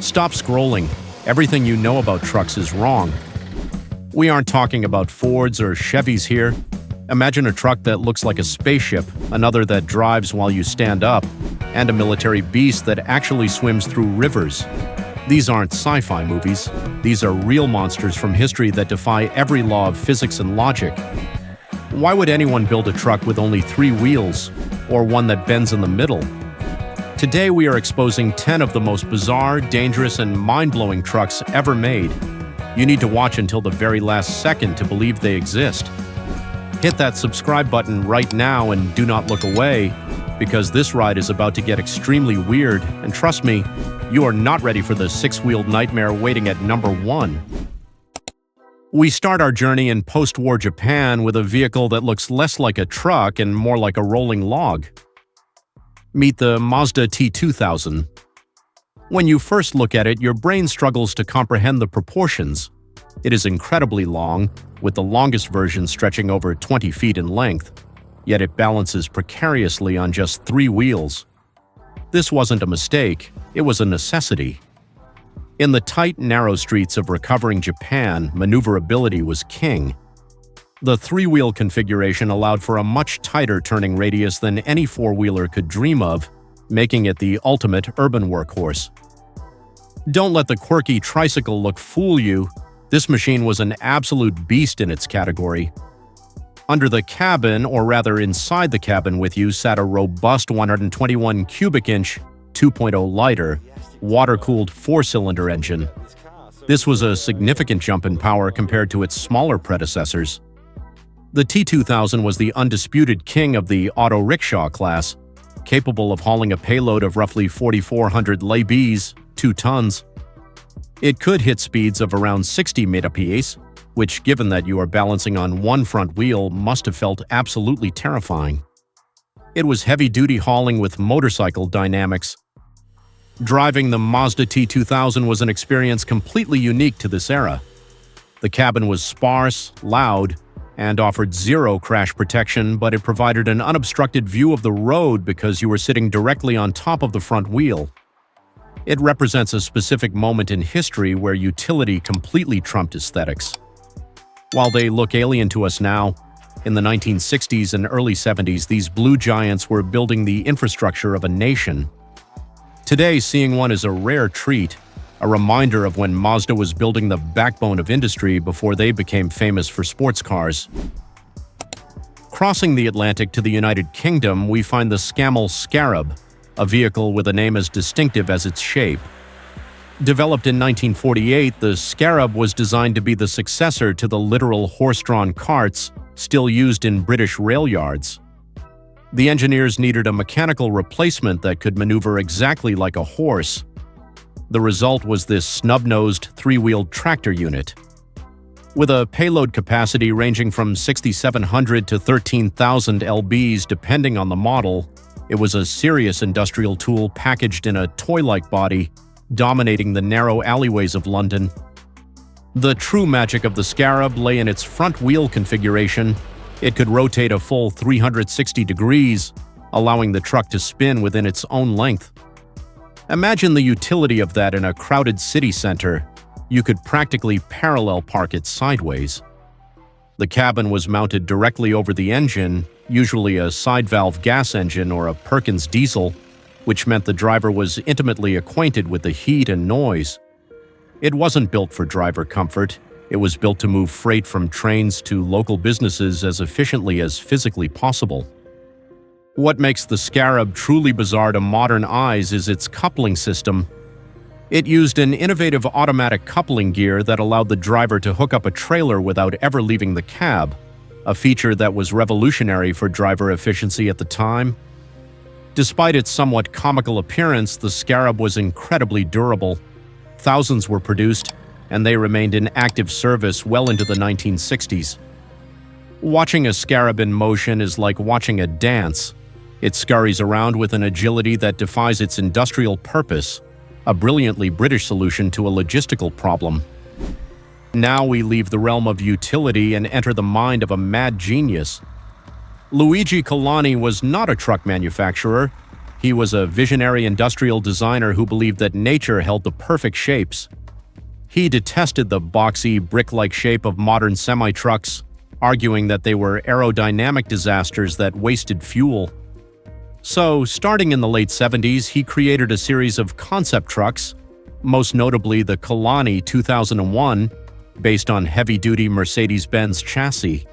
Stop scrolling. Everything you know about trucks is wrong. We aren't talking about Fords or Chevys here. Imagine a truck that looks like a spaceship, another that drives while you stand up, and a military beast that actually swims through rivers. These aren't sci-fi movies. These are real monsters from history that defy every law of physics and logic. Why would anyone build a truck with only 3 wheels, or one that bends in the middle? Today we are exposing 10 of the most bizarre, dangerous, and mind-blowing trucks ever made. You need to watch until the very last second to believe they exist. Hit that subscribe button right now and do not look away, because this ride is about to get extremely weird, and trust me, you are not ready for the 6-wheeled nightmare waiting at number 1. We start our journey in post-war Japan with a vehicle that looks less like a truck and more like a rolling log. Meet the Mazda T2000. When you first look at it, your brain struggles to comprehend the proportions. It is incredibly long, with the longest version stretching over 20 feet in length, yet it balances precariously on just 3 wheels. This wasn't a mistake, it was a necessity. In the tight, narrow streets of recovering Japan, maneuverability was king. The 3-wheel configuration allowed for a much tighter turning radius than any 4-wheeler could dream of, making it the ultimate urban workhorse. Don't let the quirky tricycle look fool you. This machine was an absolute beast in its category. Under the cabin, or rather inside the cabin with you, sat a robust 121 cubic inch, 2.0 liter, water-cooled 4-cylinder engine. This was a significant jump in power compared to its smaller predecessors. The T2000 was the undisputed king of the auto rickshaw class, capable of hauling a payload of roughly 4,400 lbs, 2 tons. It could hit speeds of around 60 mph, which, given that you are balancing on one front wheel, must have felt absolutely terrifying. It was heavy-duty hauling with motorcycle dynamics. Driving the Mazda T2000 was an experience completely unique to this era. The cabin was sparse, loud, and offered zero crash protection, but it provided an unobstructed view of the road because you were sitting directly on top of the front wheel. It represents a specific moment in history where utility completely trumped aesthetics. While they look alien to us now, in the 1960s and early 70s, these blue giants were building the infrastructure of a nation. Today, seeing one is a rare treat, a reminder of when Mazda was building the backbone of industry before they became famous for sports cars. Crossing the Atlantic to the United Kingdom, we find the Scammell Scarab, a vehicle with a name as distinctive as its shape. Developed in 1948, the Scarab was designed to be the successor to the literal horse-drawn carts still used in British rail yards. The engineers needed a mechanical replacement that could maneuver exactly like a horse. The result was this snub-nosed, 3-wheeled tractor unit. With a payload capacity ranging from 6,700 to 13,000 lbs depending on the model, it was a serious industrial tool packaged in a toy-like body, dominating the narrow alleyways of London. The true magic of the Scarab lay in its front wheel configuration. It could rotate a full 360 degrees, allowing the truck to spin within its own length. Imagine the utility of that in a crowded city center. You could practically parallel park it sideways. The cabin was mounted directly over the engine, usually a side-valve gas engine or a Perkins diesel, which meant the driver was intimately acquainted with the heat and noise. It wasn't built for driver comfort. It was built to move freight from trains to local businesses as efficiently as physically possible. What makes the Scarab truly bizarre to modern eyes is its coupling system. It used an innovative automatic coupling gear that allowed the driver to hook up a trailer without ever leaving the cab, a feature that was revolutionary for driver efficiency at the time. Despite its somewhat comical appearance, the Scarab was incredibly durable. Thousands were produced, and they remained in active service well into the 1960s. Watching a Scarab in motion is like watching a dance. It scurries around with an agility that defies its industrial purpose, a brilliantly British solution to a logistical problem. Now we leave the realm of utility and enter the mind of a mad genius. Luigi Colani was not a truck manufacturer. He was a visionary industrial designer who believed that nature held the perfect shapes. He detested the boxy, brick-like shape of modern semi-trucks, arguing that they were aerodynamic disasters that wasted fuel. So, starting in the late 70s, he created a series of concept trucks, most notably the Colani 2001, based on heavy-duty Mercedes-Benz chassis.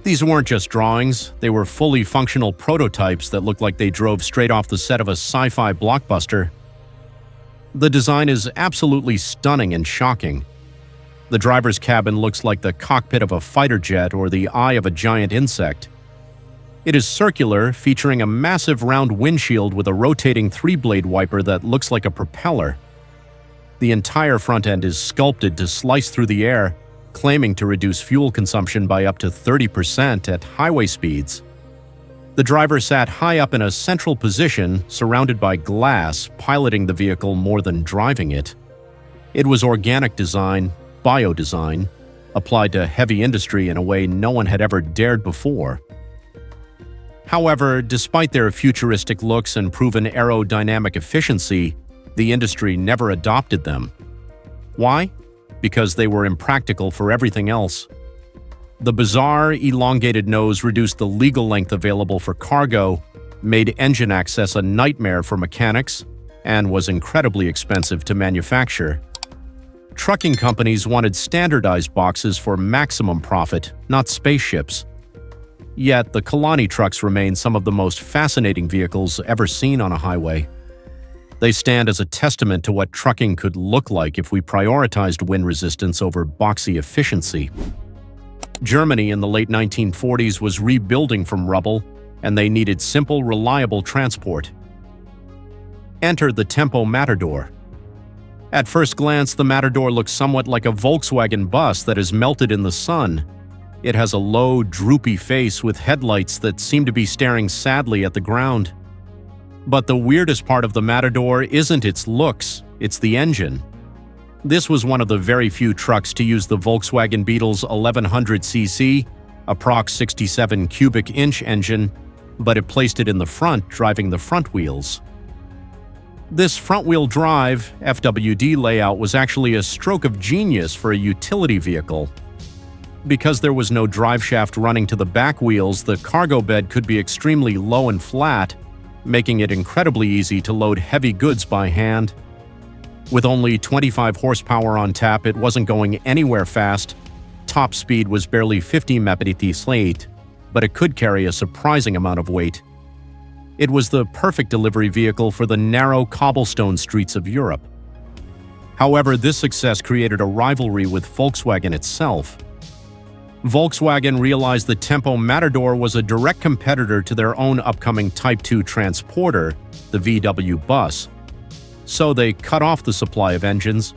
These weren't just drawings, they were fully functional prototypes that looked like they drove straight off the set of a sci-fi blockbuster. The design is absolutely stunning and shocking. The driver's cabin looks like the cockpit of a fighter jet or the eye of a giant insect. It is circular, featuring a massive round windshield with a rotating three-blade wiper that looks like a propeller. The entire front end is sculpted to slice through the air, claiming to reduce fuel consumption by up to 30% at highway speeds. The driver sat high up in a central position, surrounded by glass, piloting the vehicle more than driving it. It was organic design, bio-design, applied to heavy industry in a way no one had ever dared before. However, despite their futuristic looks and proven aerodynamic efficiency, the industry never adopted them. Why? Because they were impractical for everything else. The bizarre, elongated nose reduced the legal length available for cargo, made engine access a nightmare for mechanics, and was incredibly expensive to manufacture. Trucking companies wanted standardized boxes for maximum profit, not spaceships. Yet, the Colani trucks remain some of the most fascinating vehicles ever seen on a highway. They stand as a testament to what trucking could look like if we prioritized wind resistance over boxy efficiency. Germany in the late 1940s was rebuilding from rubble, and they needed simple, reliable transport. Enter the Tempo Matador. At first glance, the Matador looks somewhat like a Volkswagen bus that is melted in the sun. It has a low, droopy face with headlights that seem to be staring sadly at the ground. But the weirdest part of the Matador isn't its looks, it's the engine. This was one of the very few trucks to use the Volkswagen Beetle's 1100cc, approx 67 cubic inch engine, but it placed it in the front, driving the front wheels. This front-wheel drive, FWD layout was actually a stroke of genius for a utility vehicle. Because there was no driveshaft running to the back wheels, the cargo bed could be extremely low and flat, making it incredibly easy to load heavy goods by hand. With only 25 horsepower on tap, it wasn't going anywhere fast. Top speed was barely 50 mph, but it could carry a surprising amount of weight. It was the perfect delivery vehicle for the narrow cobblestone streets of Europe. However, this success created a rivalry with Volkswagen itself. Volkswagen realized the Tempo Matador was a direct competitor to their own upcoming Type 2 transporter, the VW bus. So they cut off the supply of engines.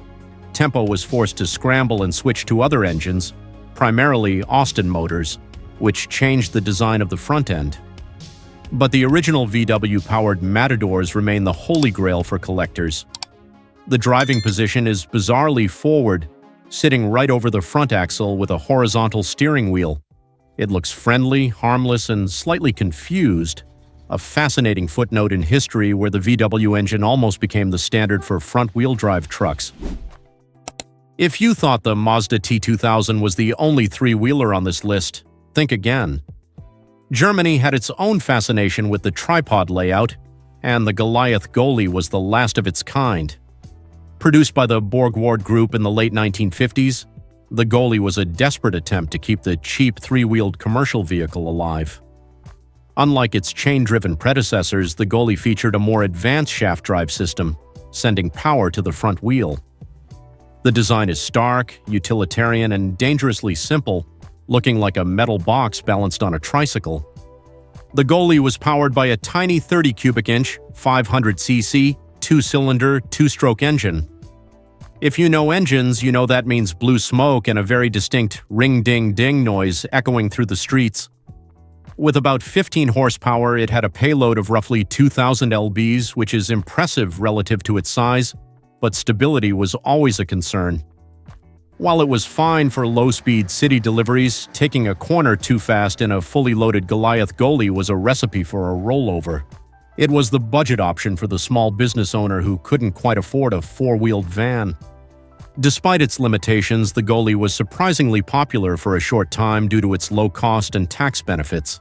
Tempo was forced to scramble and switch to other engines, primarily Austin motors, which changed the design of the front end. But the original VW-powered Matadors remain the holy grail for collectors. The driving position is bizarrely forward, sitting right over the front axle with a horizontal steering wheel. It looks friendly, harmless, and slightly confused, a fascinating footnote in history where the VW engine almost became the standard for front-wheel drive trucks. If you thought the Mazda T2000 was the only three-wheeler on this list, think again. Germany had its own fascination with the tripod layout, and the Goliath Goli was the last of its kind. Produced by the Borgward Group in the late 1950s, the Goli was a desperate attempt to keep the cheap three-wheeled commercial vehicle alive. Unlike its chain-driven predecessors, the Goli featured a more advanced shaft drive system, sending power to the front wheel. The design is stark, utilitarian, and dangerously simple, looking like a metal box balanced on a tricycle. The Goli was powered by a tiny 30 cubic inch, 500cc, two-cylinder, two-stroke engine. If you know engines, you know that means blue smoke and a very distinct ring-ding-ding noise echoing through the streets. With about 15 horsepower, it had a payload of roughly 2,000 lbs, which is impressive relative to its size, but stability was always a concern. While it was fine for low-speed city deliveries, taking a corner too fast in a fully loaded Goliath Goli was a recipe for a rollover. It was the budget option for the small business owner who couldn't quite afford a four-wheeled van. Despite its limitations, the Goli was surprisingly popular for a short time due to its low cost and tax benefits.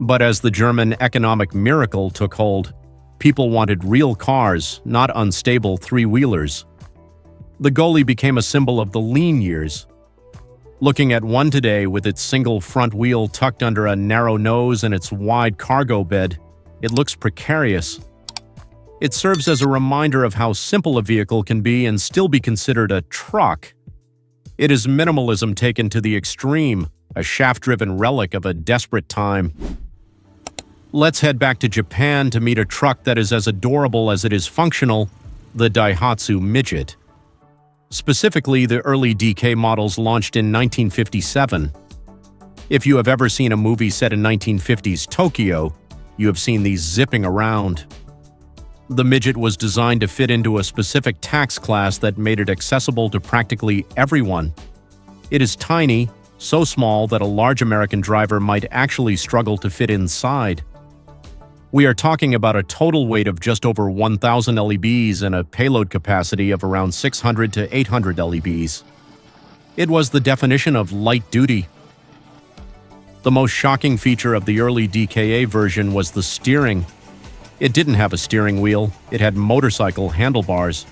But as the German economic miracle took hold, people wanted real cars, not unstable three-wheelers. The Goli became a symbol of the lean years. Looking at one today with its single front wheel tucked under a narrow nose and its wide cargo bed, it looks precarious. It serves as a reminder of how simple a vehicle can be and still be considered a truck. It is minimalism taken to the extreme, a shaft-driven relic of a desperate time. Let's head back to Japan to meet a truck that is as adorable as it is functional, the Daihatsu Midget. Specifically, the early DK models launched in 1957. If you have ever seen a movie set in 1950s Tokyo, you have seen these zipping around. The Midget was designed to fit into a specific tax class that made it accessible to practically everyone. It is tiny, so small that a large American driver might actually struggle to fit inside. We are talking about a total weight of just over 1,000 LEBs and a payload capacity of around 600 to 800 LEBs. It was the definition of light duty. The most shocking feature of the early DKA version was the steering. It didn't have a steering wheel, it had motorcycle handlebars.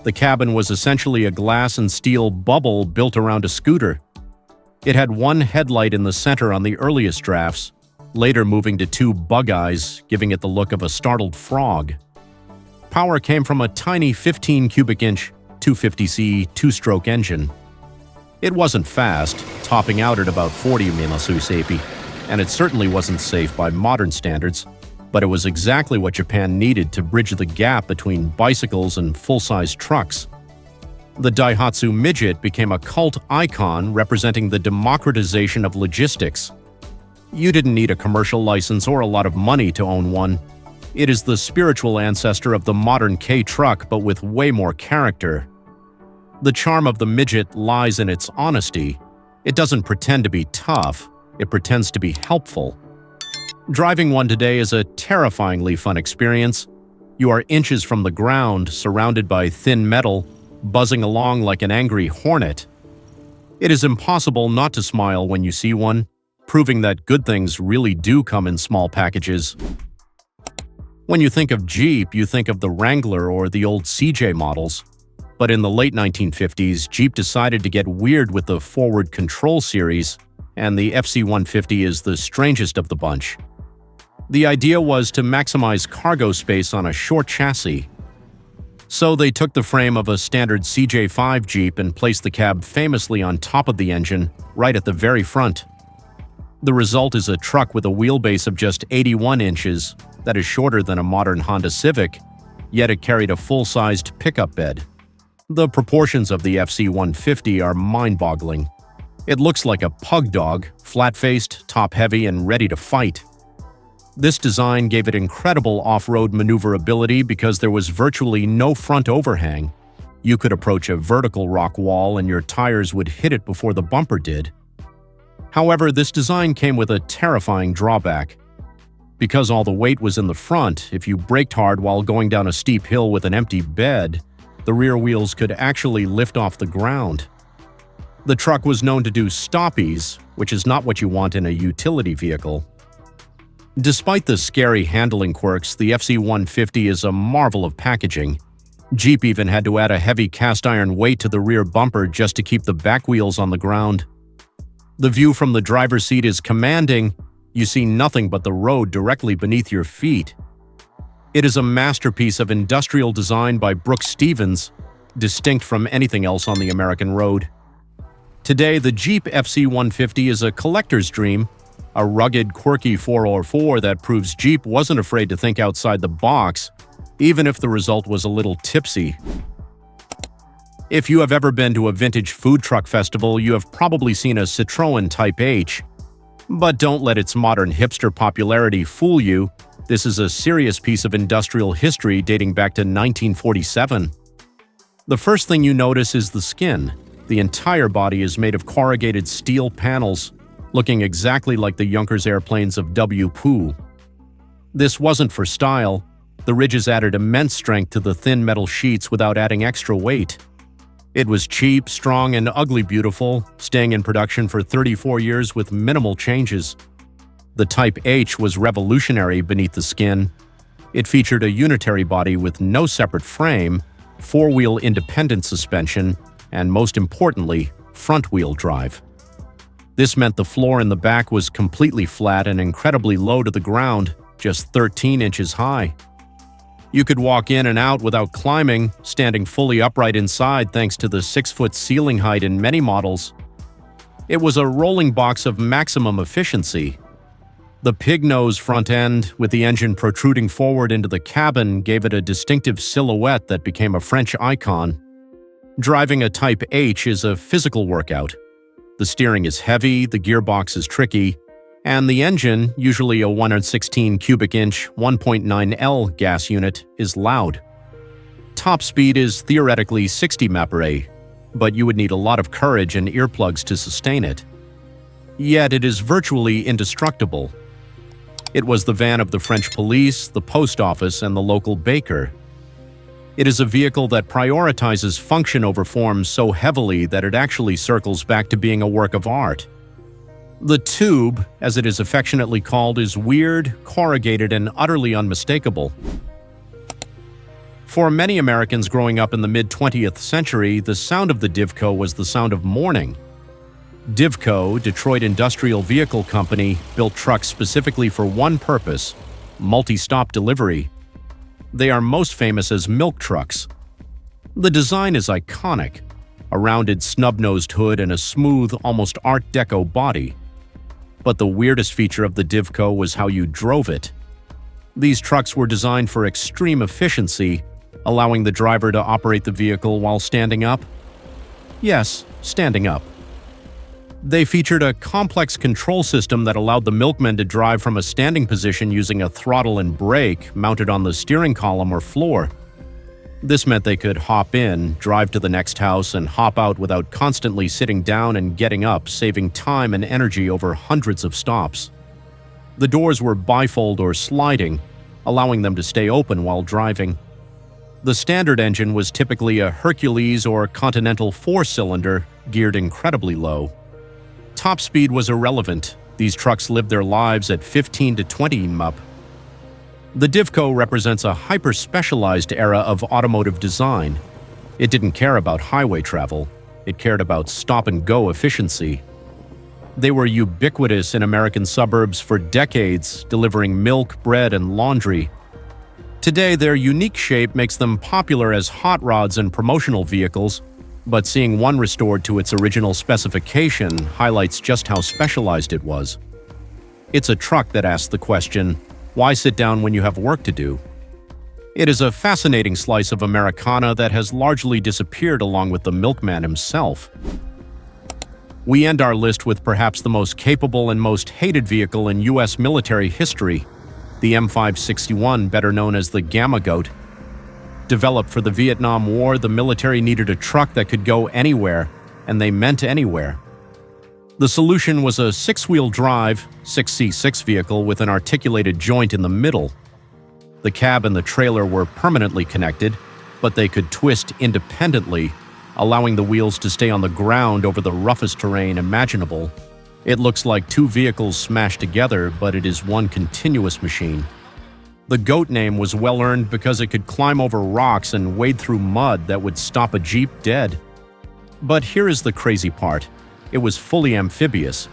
The cabin was essentially a glass and steel bubble built around a scooter. It had one headlight in the center on the earliest drafts, later moving to two bug eyes, giving it the look of a startled frog. Power came from a tiny 15 cubic inch 250C two-stroke engine. It wasn't fast, topping out at about 40 mph, and it certainly wasn't safe by modern standards, but it was exactly what Japan needed to bridge the gap between bicycles and full-size trucks. The Daihatsu Midget became a cult icon representing the democratization of logistics. You didn't need a commercial license or a lot of money to own one. It is the spiritual ancestor of the modern K-truck, but with way more character. The charm of the Midget lies in its honesty. It doesn't pretend to be tough, it pretends to be helpful. Driving one today is a terrifyingly fun experience. You are inches from the ground, surrounded by thin metal, buzzing along like an angry hornet. It is impossible not to smile when you see one, proving that good things really do come in small packages. When you think of Jeep, you think of the Wrangler or the old CJ models. But in the late 1950s, Jeep decided to get weird with the Forward Control series, and the FC-150 is the strangest of the bunch. The idea was to maximize cargo space on a short chassis. So they took the frame of a standard CJ5 Jeep and placed the cab famously on top of the engine, right at the very front. The result is a truck with a wheelbase of just 81 inches that is shorter than a modern Honda Civic, yet it carried a full-sized pickup bed. The proportions of the FC-150 are mind-boggling. It looks like a pug dog, flat-faced, top-heavy, and ready to fight. This design gave it incredible off-road maneuverability because there was virtually no front overhang. You could approach a vertical rock wall and your tires would hit it before the bumper did. However, this design came with a terrifying drawback. Because all the weight was in the front, if you braked hard while going down a steep hill with an empty bed, the rear wheels could actually lift off the ground. The truck was known to do stoppies, which is not what you want in a utility vehicle. Despite the scary handling quirks, the FC-150 is a marvel of packaging. Jeep even had to add a heavy cast-iron weight to the rear bumper just to keep the back wheels on the ground. The view from the driver's seat is commanding. You see nothing but the road directly beneath your feet. It is a masterpiece of industrial design by Brooks Stevens, distinct from anything else on the American road. Today, the Jeep FC-150 is a collector's dream, a rugged, quirky 404 that proves Jeep wasn't afraid to think outside the box, even if the result was a little tipsy. If you have ever been to a vintage food truck festival, you have probably seen a Citroën Type H. But don't let its modern hipster popularity fool you. This is a serious piece of industrial history dating back to 1947. The first thing you notice is the skin. The entire body is made of corrugated steel panels, looking exactly like the Junkers airplanes of W. Poo. This wasn't for style. The ridges added immense strength to the thin metal sheets without adding extra weight. It was cheap, strong, and ugly beautiful, staying in production for 34 years with minimal changes. The Type H was revolutionary beneath the skin. It featured a unitary body with no separate frame, four-wheel independent suspension, and most importantly, front-wheel drive. This meant the floor in the back was completely flat and incredibly low to the ground, just 13 inches high. You could walk in and out without climbing, standing fully upright inside thanks to the 6-foot ceiling height in many models. It was a rolling box of maximum efficiency. The pig-nose front end, with the engine protruding forward into the cabin, gave it a distinctive silhouette that became a French icon. Driving a Type H is a physical workout. The steering is heavy, the gearbox is tricky, and the engine, usually a 116 cubic inch 1.9L gas unit, is loud. Top speed is theoretically 60 mph, but you would need a lot of courage and earplugs to sustain it. Yet it is virtually indestructible. It was the van of the French police, the post office, and the local baker. It is a vehicle that prioritizes function over form so heavily that it actually circles back to being a work of art. The tube, as it is affectionately called, is weird, corrugated, and utterly unmistakable. For many Americans growing up in the mid-20th century, the sound of the Divco was the sound of mourning. Divco, Detroit Industrial Vehicle Company, built trucks specifically for one purpose: multi-stop delivery. They are most famous as milk trucks. The design is iconic: a rounded snub-nosed hood and a smooth, almost Art Deco body. But the weirdest feature of the Divco was how you drove it. These trucks were designed for extreme efficiency, allowing the driver to operate the vehicle while standing up. Yes, standing up. They featured a complex control system that allowed the milkmen to drive from a standing position using a throttle and brake mounted on the steering column or floor. This meant they could hop in, drive to the next house, and hop out without constantly sitting down and getting up, saving time and energy over hundreds of stops. The doors were bifold or sliding, allowing them to stay open while driving. The standard engine was typically a Hercules or Continental 4-cylinder, geared incredibly low. Top speed was irrelevant. These trucks lived their lives at 15 to 20 mph. The Divco represents a hyper-specialized era of automotive design. It didn't care about highway travel. It cared about stop-and-go efficiency. They were ubiquitous in American suburbs for decades, delivering milk, bread, and laundry. Today, their unique shape makes them popular as hot rods and promotional vehicles, but seeing one restored to its original specification highlights just how specialized it was. It's a truck that asks the question, why sit down when you have work to do? It is a fascinating slice of Americana that has largely disappeared along with the milkman himself. We end our list with perhaps the most capable and most hated vehicle in U.S. military history, the M561, better known as the Gamma Goat. Developed for the Vietnam War, the military needed a truck that could go anywhere, and they meant anywhere. The solution was a 6-wheel drive, 6C6 vehicle with an articulated joint in the middle. The cab and the trailer were permanently connected, but they could twist independently, allowing the wheels to stay on the ground over the roughest terrain imaginable. It looks like two vehicles smashed together, but it is one continuous machine. The Goat name was well-earned because it could climb over rocks and wade through mud that would stop a Jeep dead. But here is the crazy part. It was fully amphibious.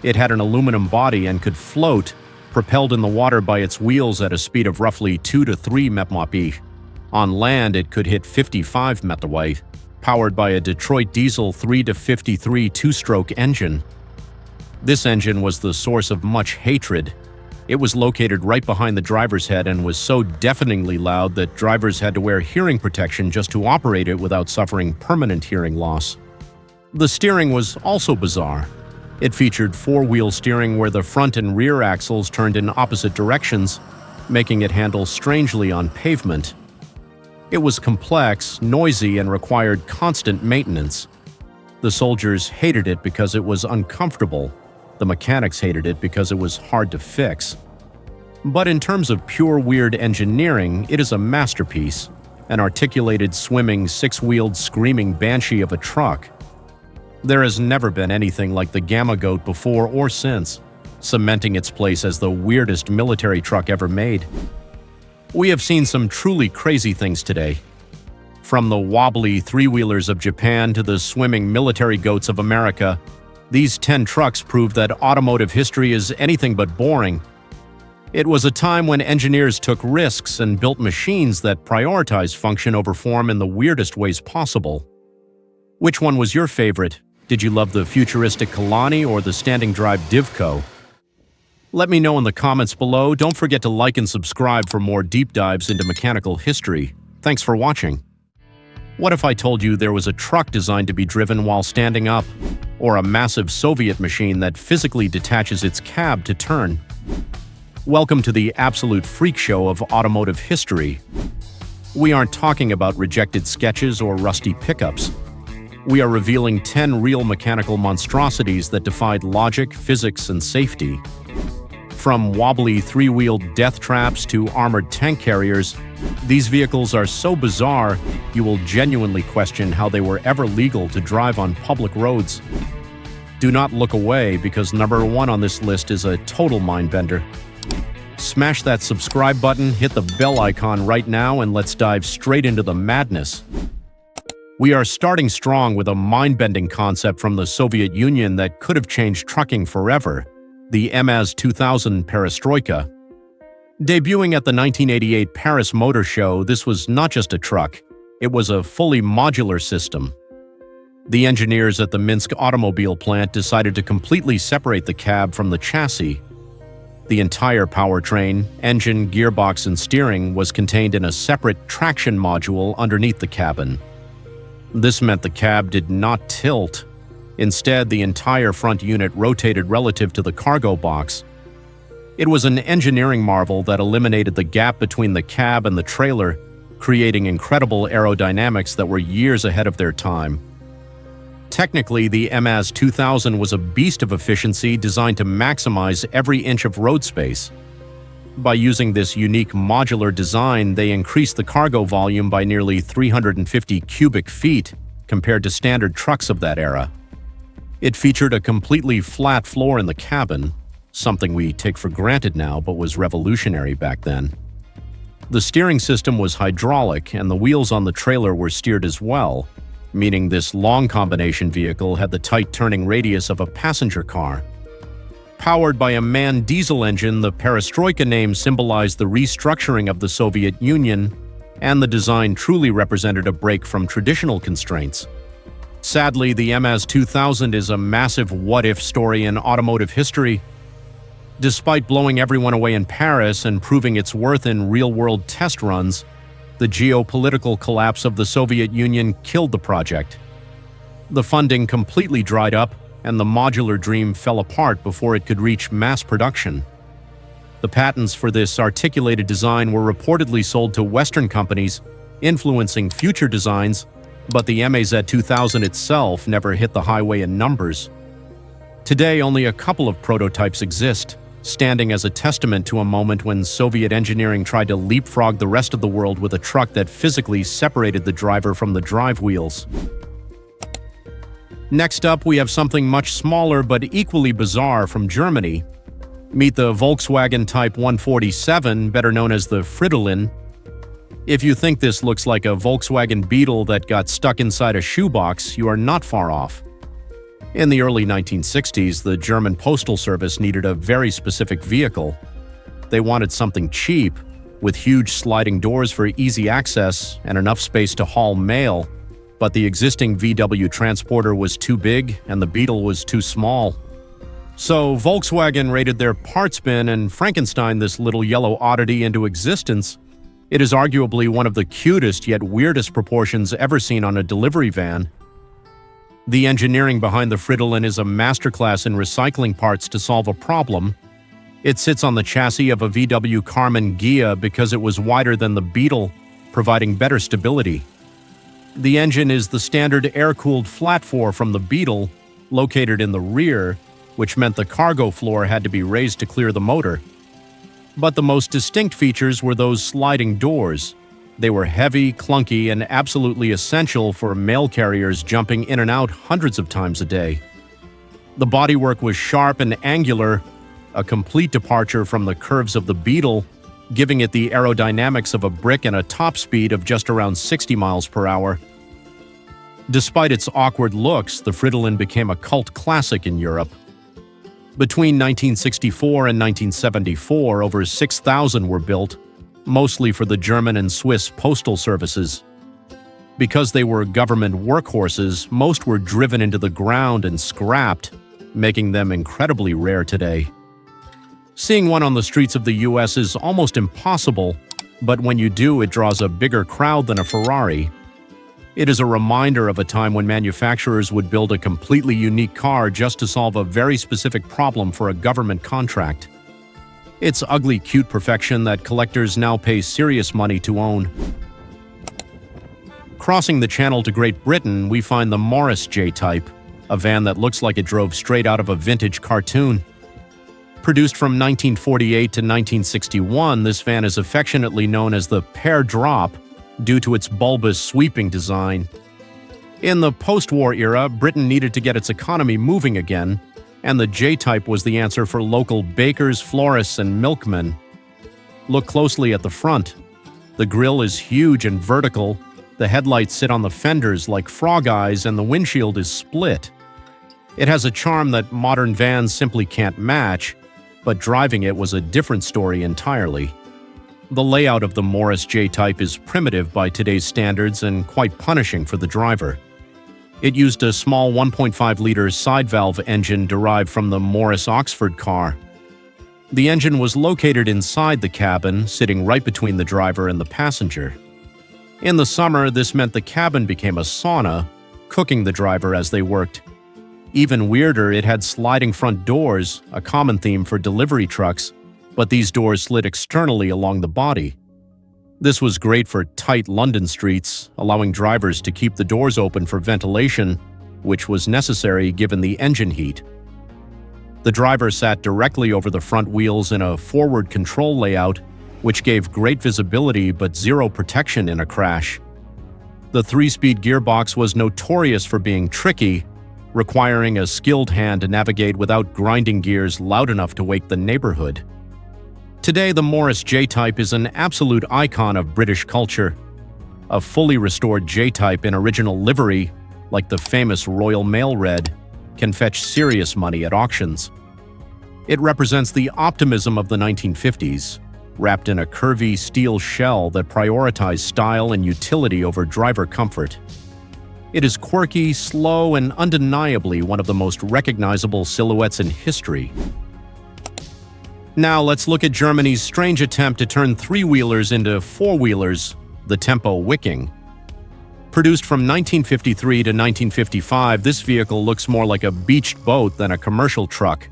It had an aluminum body and could float, propelled in the water by its wheels at a speed of roughly 2 to 3 mph. On land, it could hit 55 mph, powered by a Detroit diesel 3 to 53 two-stroke engine. This engine was the source of much hatred. It was located right behind the driver's head and was so deafeningly loud that drivers had to wear hearing protection just to operate it without suffering permanent hearing loss. The steering was also bizarre. It featured four-wheel steering where the front and rear axles turned in opposite directions, making it handle strangely on pavement. It was complex, noisy, and required constant maintenance. The soldiers hated it because it was uncomfortable. The mechanics hated it because it was hard to fix. But in terms of pure weird engineering, it is a masterpiece, an articulated, swimming, six-wheeled, screaming banshee of a truck. There has never been anything like the Gamma Goat before or since, cementing its place as the weirdest military truck ever made. We have seen some truly crazy things today. From the wobbly three-wheelers of Japan to the swimming military goats of America, these 10 trucks prove that automotive history is anything but boring. It was a time when engineers took risks and built machines that prioritized function over form in the weirdest ways possible. Which one was your favorite? Did you love the futuristic Colani or the standing drive Divco? Let me know in the comments below. Don't forget to like and subscribe for more deep dives into mechanical history. Thanks for watching. What if I told you there was a truck designed to be driven while standing up, or a massive Soviet machine that physically detaches its cab to turn? Welcome to the absolute freak show of automotive history. We aren't talking about rejected sketches or rusty pickups. We are revealing 10 real mechanical monstrosities that defied logic, physics, and safety. From wobbly three-wheeled death traps to armored tank carriers, these vehicles are so bizarre, you will genuinely question how they were ever legal to drive on public roads. Do not look away, because number 1 on this list is a total mind-bender. Smash that subscribe button, hit the bell icon right now, and let's dive straight into the madness. We are starting strong with a mind-bending concept from the Soviet Union that could have changed trucking forever: the MAZ-2000 Perestroika. Debuting at the 1988 Paris Motor Show, this was not just a truck, it was a fully modular system. The engineers at the Minsk automobile plant decided to completely separate the cab from the chassis. The entire powertrain, engine, gearbox, and steering was contained in a separate traction module underneath the cabin. This meant the cab did not tilt. Instead, the entire front unit rotated relative to the cargo box. It was an engineering marvel that eliminated the gap between the cab and the trailer, creating incredible aerodynamics that were years ahead of their time. Technically, the MAZ-2000 was a beast of efficiency designed to maximize every inch of road space. By using this unique modular design, they increased the cargo volume by nearly 350 cubic feet compared to standard trucks of that era. It featured a completely flat floor in the cabin, something we take for granted now but was revolutionary back then. The steering system was hydraulic, and the wheels on the trailer were steered as well, meaning this long combination vehicle had the tight turning radius of a passenger car. Powered by a MAN diesel engine, the Perestroika name symbolized the restructuring of the Soviet Union, and the design truly represented a break from traditional constraints. Sadly, the MAZ-2000 is a massive what-if story in automotive history. Despite blowing everyone away in Paris and proving its worth in real-world test runs, the geopolitical collapse of the Soviet Union killed the project. The funding completely dried up, and the modular dream fell apart before it could reach mass production. The patents for this articulated design were reportedly sold to Western companies, influencing future designs, but the MAZ-2000 itself never hit the highway in numbers. Today, only a couple of prototypes exist, standing as a testament to a moment when Soviet engineering tried to leapfrog the rest of the world with a truck that physically separated the driver from the drive wheels. Next up, we have something much smaller but equally bizarre from Germany. Meet the Volkswagen Type 147, better known as the Fridolin. If you think this looks like a Volkswagen Beetle that got stuck inside a shoebox, you are not far off. In the early 1960s, the German Postal Service needed a very specific vehicle. They wanted something cheap, with huge sliding doors for easy access and enough space to haul mail, but the existing VW transporter was too big and the Beetle was too small. So Volkswagen raided their parts bin and Frankensteined this little yellow oddity into existence. It is arguably one of the cutest yet weirdest proportions ever seen on a delivery van. The engineering behind the Fridolin is a masterclass in recycling parts to solve a problem. It sits on the chassis of a VW Karmann Ghia because it was wider than the Beetle, providing better stability. The engine is the standard air-cooled flat-four from the Beetle, located in the rear, which meant the cargo floor had to be raised to clear the motor. But the most distinct features were those sliding doors. They were heavy, clunky, and absolutely essential for mail carriers jumping in and out hundreds of times a day. The bodywork was sharp and angular, a complete departure from the curves of the Beetle, giving it the aerodynamics of a brick and a top speed of just around 60 miles per hour. Despite its awkward looks, the Fridolin became a cult classic in Europe. Between 1964 and 1974, over 6,000 were built, mostly for the German and Swiss postal services. Because they were government workhorses, most were driven into the ground and scrapped, making them incredibly rare today. Seeing one on the streets of the US is almost impossible, but when you do, it draws a bigger crowd than a Ferrari. It is a reminder of a time when manufacturers would build a completely unique car just to solve a very specific problem for a government contract. It's ugly, cute perfection that collectors now pay serious money to own. Crossing the channel to Great Britain, we find the Morris J-Type, a van that looks like it drove straight out of a vintage cartoon. Produced from 1948 to 1961, this van is affectionately known as the Pear Drop due to its bulbous sweeping design. In the post-war era, Britain needed to get its economy moving again, and the J-Type was the answer for local bakers, florists, and milkmen. Look closely at the front. The grille is huge and vertical, the headlights sit on the fenders like frog eyes, and the windshield is split. It has a charm that modern vans simply can't match, but driving it was a different story entirely. The layout of the Morris J-Type is primitive by today's standards and quite punishing for the driver. It used a small 1.5-liter side-valve engine derived from the Morris Oxford car. The engine was located inside the cabin, sitting right between the driver and the passenger. In the summer, this meant the cabin became a sauna, cooking the driver as they worked. Even weirder, it had sliding front doors, a common theme for delivery trucks, but these doors slid externally along the body. This was great for tight London streets, allowing drivers to keep the doors open for ventilation, which was necessary given the engine heat. The driver sat directly over the front wheels in a forward control layout, which gave great visibility but zero protection in a crash. The 3-speed gearbox was notorious for being tricky, requiring a skilled hand to navigate without grinding gears loud enough to wake the neighborhood. Today, the Morris J-Type is an absolute icon of British culture. A fully restored J-Type in original livery, like the famous Royal Mail Red, can fetch serious money at auctions. It represents the optimism of the 1950s, wrapped in a curvy steel shell that prioritized style and utility over driver comfort. It is quirky, slow, and undeniably one of the most recognizable silhouettes in history. Now let's look at Germany's strange attempt to turn three-wheelers into four-wheelers, the Tempo Wiking. Produced from 1953 to 1955, this vehicle looks more like a beached boat than a commercial truck.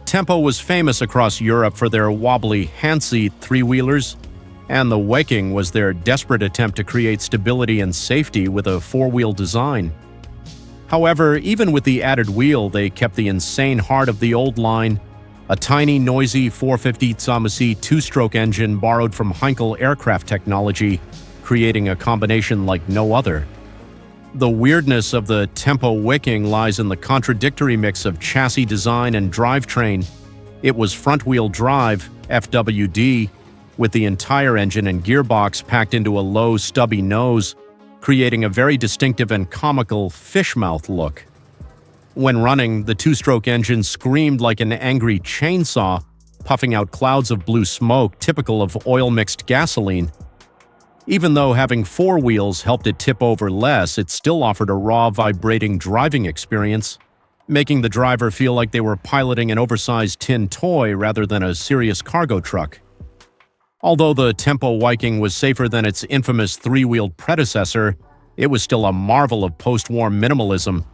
Tempo was famous across Europe for their wobbly hand-seat three-wheelers, and the Wiking was their desperate attempt to create stability and safety with a four-wheel design. However, even with the added wheel, they kept the insane heart of the old line, a tiny, noisy 450 Zamac two-stroke engine borrowed from Heinkel aircraft technology, creating a combination like no other. The weirdness of the Tempo Wiking lies in the contradictory mix of chassis design and drivetrain. It was front-wheel drive, FWD, with the entire engine and gearbox packed into a low, stubby nose, creating a very distinctive and comical fish-mouth look. When running, the two-stroke engine screamed like an angry chainsaw, puffing out clouds of blue smoke typical of oil-mixed gasoline. Even though having four wheels helped it tip over less, it still offered a raw, vibrating driving experience, making the driver feel like they were piloting an oversized tin toy rather than a serious cargo truck. Although the Tempo Wiking was safer than its infamous three-wheeled predecessor, it was still a marvel of post-war minimalism.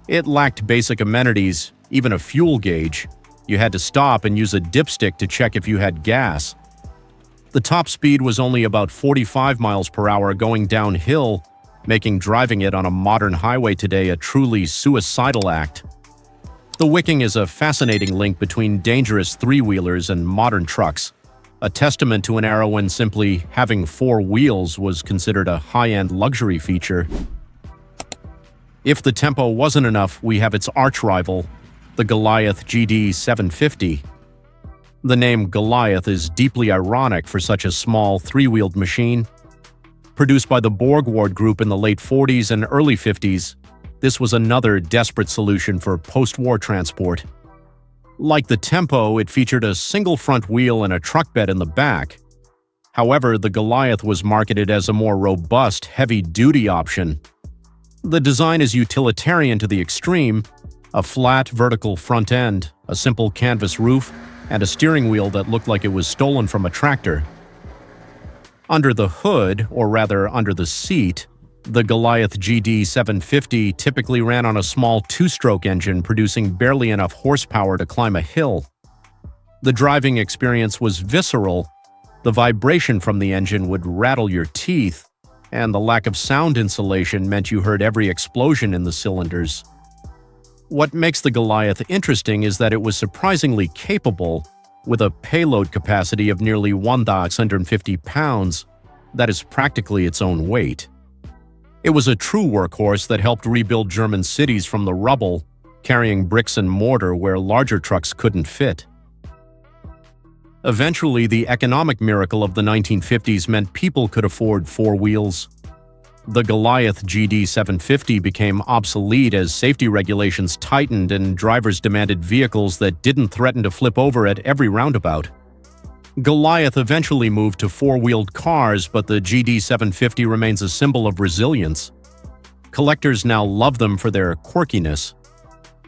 It lacked basic amenities, even a fuel gauge. You had to stop and use a dipstick to check if you had gas. The top speed was only about 45 miles per hour going downhill, making driving it on a modern highway today a truly suicidal act. The Wiking is a fascinating link between dangerous three-wheelers and modern trucks, a testament to an era when simply having four wheels was considered a high-end luxury feature. If the tempo wasn't enough, we have its arch-rival, the Goliath GD750. The name Goliath is deeply ironic for such a small, three-wheeled machine. Produced by the Borgward Group in the late 40s and early 50s, this was another desperate solution for post-war transport. Like the Tempo, it featured a single front wheel and a truck bed in the back. However, the Goliath was marketed as a more robust, heavy-duty option. The design is utilitarian to the extreme: a flat, vertical front end, a simple canvas roof, and a steering wheel that looked like it was stolen from a tractor. Under the hood, or rather under the seat, the Goliath GD750 typically ran on a small two-stroke engine producing barely enough horsepower to climb a hill. The driving experience was visceral. The vibration from the engine would rattle your teeth, and the lack of sound insulation meant you heard every explosion in the cylinders. What makes the Goliath interesting is that it was surprisingly capable, with a payload capacity of nearly 1,650 pounds. That is practically its own weight. It was a true workhorse that helped rebuild German cities from the rubble, carrying bricks and mortar where larger trucks couldn't fit. Eventually, the economic miracle of the 1950s meant people could afford four wheels. The Goliath GD750 became obsolete as safety regulations tightened and drivers demanded vehicles that didn't threaten to flip over at every roundabout. Goliath eventually moved to four-wheeled cars, but the GD750 remains a symbol of resilience. Collectors now love them for their quirkiness.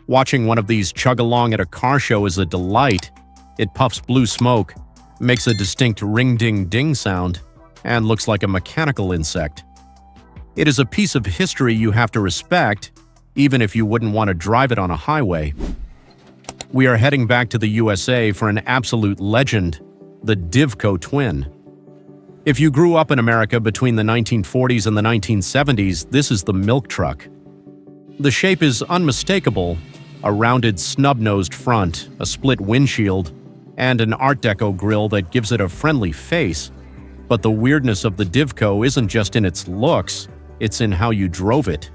Watching one of these chug along at a car show is a delight. It puffs blue smoke, makes a distinct ring-ding-ding sound, and looks like a mechanical insect. It is a piece of history you have to respect, even if you wouldn't want to drive it on a highway. We are heading back to the USA for an absolute legend, the Divco Twin. If you grew up in America between the 1940s and the 1970s, this is the milk truck. The shape is unmistakable: a rounded snub-nosed front, a split windshield, and an Art Deco grille that gives it a friendly face. But the weirdness of the Divco isn't just in its looks, it's in how you drove it.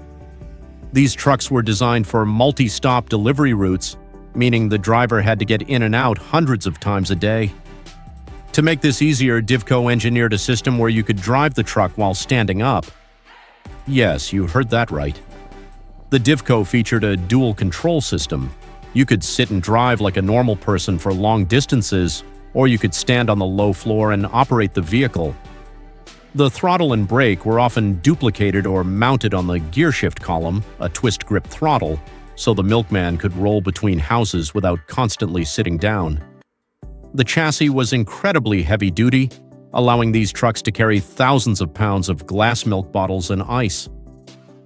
These trucks were designed for multi-stop delivery routes, meaning the driver had to get in and out hundreds of times a day. To make this easier, Divco engineered a system where you could drive the truck while standing up. Yes, you heard that right. The Divco featured a dual control system. You could sit and drive like a normal person for long distances, or you could stand on the low floor and operate the vehicle. The throttle and brake were often duplicated or mounted on the gearshift column, a twist-grip throttle, so the milkman could roll between houses without constantly sitting down. The chassis was incredibly heavy-duty, allowing these trucks to carry thousands of pounds of glass milk bottles and ice.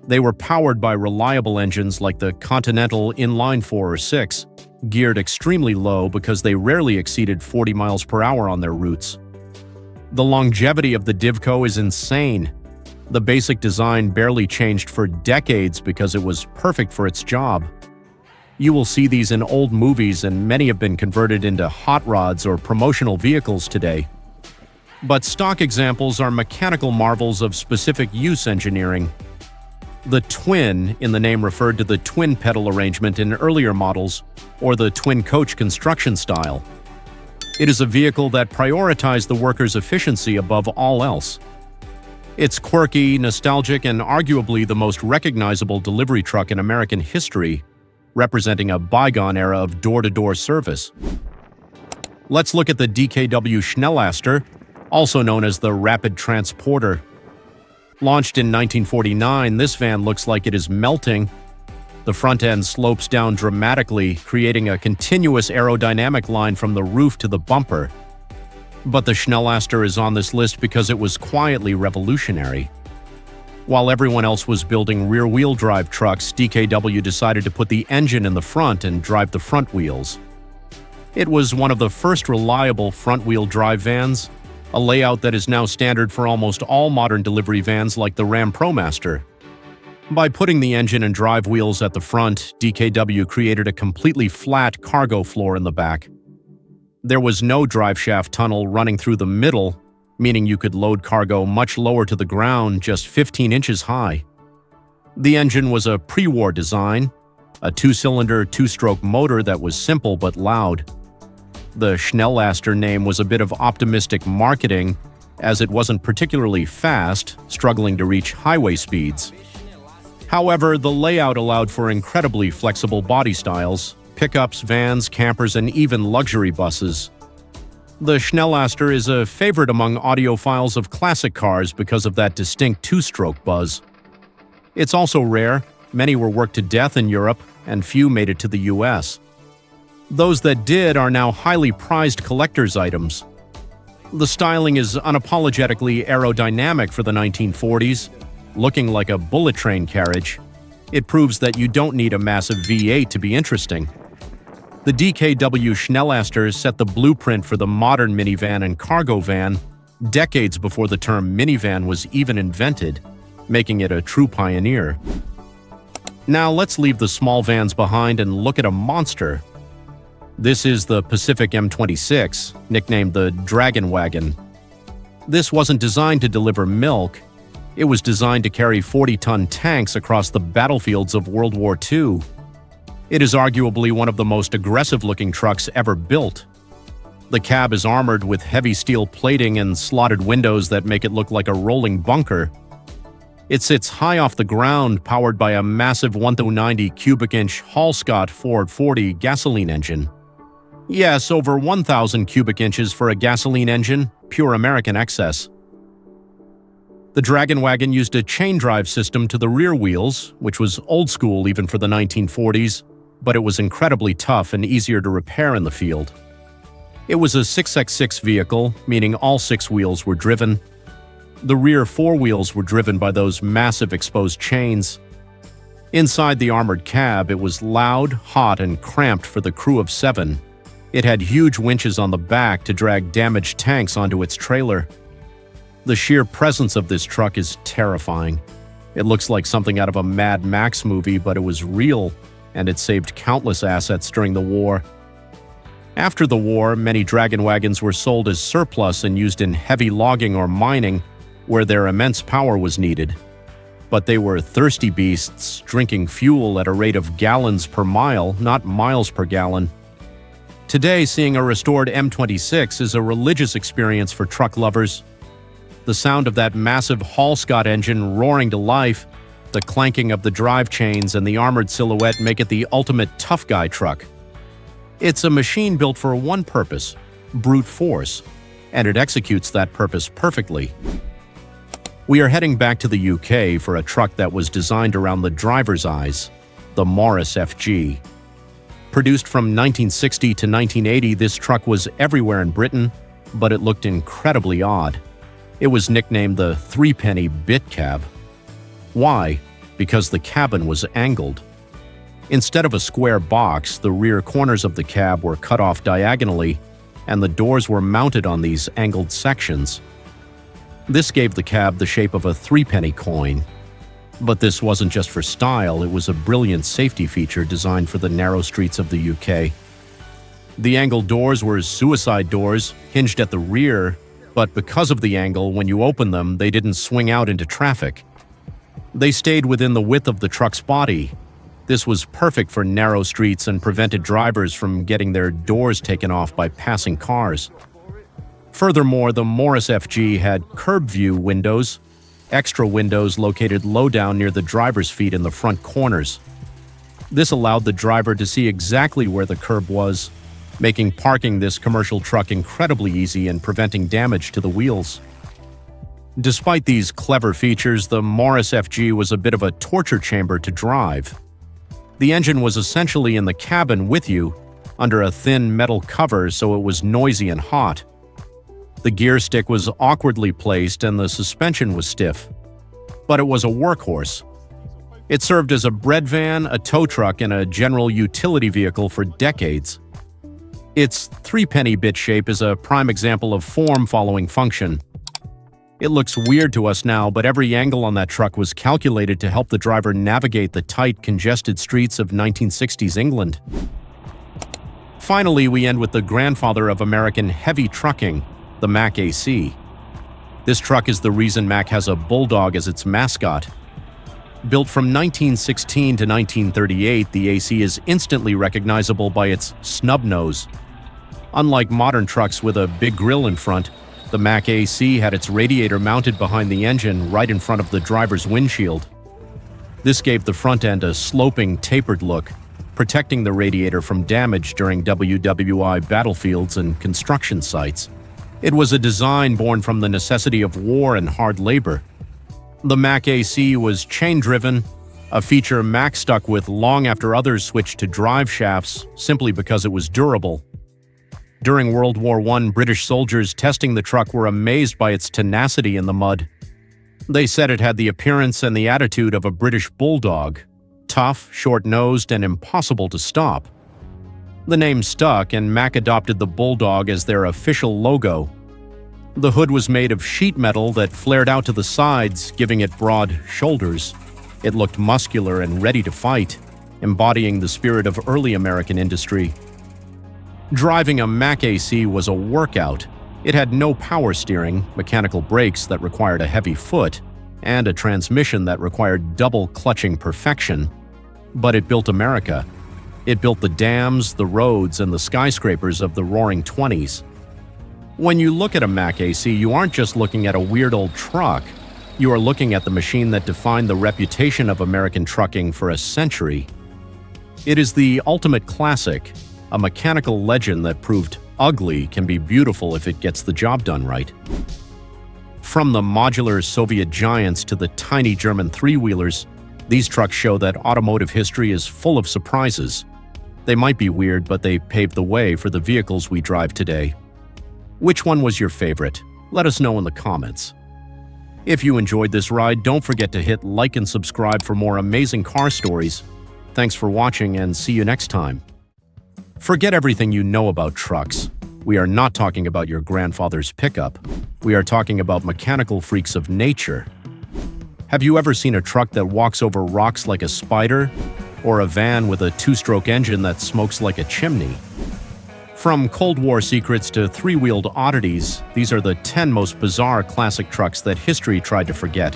They were powered by reliable engines like the Continental Inline 4 or 6, geared extremely low because they rarely exceeded 40 miles per hour on their routes. The longevity of the Divco is insane. The basic design barely changed for decades because it was perfect for its job. You will see these in old movies, and many have been converted into hot rods or promotional vehicles today. But stock examples are mechanical marvels of specific use engineering. The Twin in the name referred to the twin pedal arrangement in earlier models, or the twin coach construction style. It is a vehicle that prioritized the worker's efficiency above all else. It's quirky, nostalgic, and arguably the most recognizable delivery truck in American history, representing a bygone era of door-to-door service. Let's look at the DKW Schnellaster, also known as the Rapid Transporter. Launched in 1949, this van looks like it is melting. The front end slopes down dramatically, creating a continuous aerodynamic line from the roof to the bumper. But the Schnellaster is on this list because it was quietly revolutionary. While everyone else was building rear-wheel drive trucks, DKW decided to put the engine in the front and drive the front wheels. It was one of the first reliable front-wheel drive vans, a layout that is now standard for almost all modern delivery vans like the Ram ProMaster. By putting the engine and drive wheels at the front, DKW created a completely flat cargo floor in the back. There was no driveshaft tunnel running through the middle, meaning you could load cargo much lower to the ground, just 15 inches high. The engine was a pre-war design, a two-cylinder, two-stroke motor that was simple but loud. The Schnellaster name was a bit of optimistic marketing, as it wasn't particularly fast, struggling to reach highway speeds. However, the layout allowed for incredibly flexible body styles, pickups, vans, campers, and even luxury buses. The Schnellaster is a favorite among audiophiles of classic cars because of that distinct two-stroke buzz. It's also rare, many were worked to death in Europe, and few made it to the US. Those that did are now highly prized collector's items. The styling is unapologetically aerodynamic for the 1940s, looking like a bullet train carriage. It proves that you don't need a massive V8 to be interesting. The DKW Schnellaster set the blueprint for the modern minivan and cargo van decades before the term minivan was even invented, making it a true pioneer. Now let's leave the small vans behind and look at a monster. This is the Pacific M26, nicknamed the Dragon Wagon. This wasn't designed to deliver milk. It was designed to carry 40-ton tanks across the battlefields of World War II. It is arguably one of the most aggressive-looking trucks ever built. The cab is armored with heavy steel plating and slotted windows that make it look like a rolling bunker. It sits high off the ground, powered by a massive 190 cubic-inch Hall-Scott 440 gasoline engine. Yes, over 1,000 cubic inches for a gasoline engine, pure American excess. The Dragon Wagon used a chain drive system to the rear wheels, which was old school even for the 1940s, but it was incredibly tough and easier to repair in the field. It was a 6x6 vehicle, meaning all 6 wheels were driven. The rear 4 wheels were driven by those massive exposed chains. Inside the armored cab, it was loud, hot, and cramped for the crew of 7. It had huge winches on the back to drag damaged tanks onto its trailer. The sheer presence of this truck is terrifying. It looks like something out of a Mad Max movie, but it was real, and it saved countless assets during the war. After the war, many Dragon Wagons were sold as surplus and used in heavy logging or mining, where their immense power was needed. But they were thirsty beasts, drinking fuel at a rate of gallons per mile, not miles per gallon. Today, seeing a restored M26 is a religious experience for truck lovers. The sound of that massive Hall-Scott engine roaring to life, the clanking of the drive chains, and the armored silhouette make it the ultimate tough guy truck. It's a machine built for one purpose: brute force, and it executes that purpose perfectly. We are heading back to the UK for a truck that was designed around the driver's eyes, the Morris FG. Produced from 1960 to 1980, this truck was everywhere in Britain, but it looked incredibly odd. It was nicknamed the Threepenny Bit Cab. Why? Because the cabin was angled. Instead of a square box, the rear corners of the cab were cut off diagonally, and the doors were mounted on these angled sections. This gave the cab the shape of a threepenny coin. But this wasn't just for style, it was a brilliant safety feature designed for the narrow streets of the UK. The angled doors were suicide doors, hinged at the rear, but because of the angle, when you opened them, they didn't swing out into traffic. They stayed within the width of the truck's body. This was perfect for narrow streets and prevented drivers from getting their doors taken off by passing cars. Furthermore, the Morris FG had curb view windows, extra windows located low down near the driver's feet in the front corners. This allowed the driver to see exactly where the curb was, making parking this commercial truck incredibly easy and preventing damage to the wheels. Despite these clever features, the Morris FG was a bit of a torture chamber to drive. The engine was essentially in the cabin with you, under a thin metal cover, so it was noisy and hot. The gear stick was awkwardly placed and the suspension was stiff. But it was a workhorse. It served as a bread van, a tow truck, and a general utility vehicle for decades. Its threepenny bit shape is a prime example of form following function. It looks weird to us now, but every angle on that truck was calculated to help the driver navigate the tight, congested streets of 1960s England. Finally, we end with the grandfather of American heavy trucking, the Mack AC. This truck is the reason Mack has a bulldog as its mascot. Built from 1916 to 1938, the AC is instantly recognizable by its snub nose. Unlike modern trucks with a big grille in front, the Mack AC had its radiator mounted behind the engine right in front of the driver's windshield. This gave the front end a sloping, tapered look, protecting the radiator from damage during WWI battlefields and construction sites. It was a design born from the necessity of war and hard labor. The Mack AC was chain-driven, a feature Mack stuck with long after others switched to drive shafts simply because it was durable. During World War I, British soldiers testing the truck were amazed by its tenacity in the mud. They said it had the appearance and the attitude of a British bulldog, tough, short-nosed, and impossible to stop. The name stuck, and Mack adopted the bulldog as their official logo. The hood was made of sheet metal that flared out to the sides, giving it broad shoulders. It looked muscular and ready to fight, embodying the spirit of early American industry. Driving a Mack AC was a workout. It had no power steering, mechanical brakes that required a heavy foot, and a transmission that required double clutching perfection. But it built America. It built the dams, the roads, and the skyscrapers of the Roaring '20s. When you look at a Mack AC, you aren't just looking at a weird old truck. You are looking at the machine that defined the reputation of American trucking for a century. It is the ultimate classic, a mechanical legend that proved ugly can be beautiful if it gets the job done right. From the modular Soviet giants to the tiny German three-wheelers, these trucks show that automotive history is full of surprises. They might be weird, but they paved the way for the vehicles we drive today. Which one was your favorite? Let us know in the comments. If you enjoyed this ride, don't forget to hit like and subscribe for more amazing car stories. Thanks for watching, and see you next time. Forget everything you know about trucks. We are not talking about your grandfather's pickup. We are talking about mechanical freaks of nature. Have you ever seen a truck that walks over rocks like a spider? Or a van with a two-stroke engine that smokes like a chimney? From Cold War secrets to three-wheeled oddities, these are the 10 most bizarre classic trucks that history tried to forget.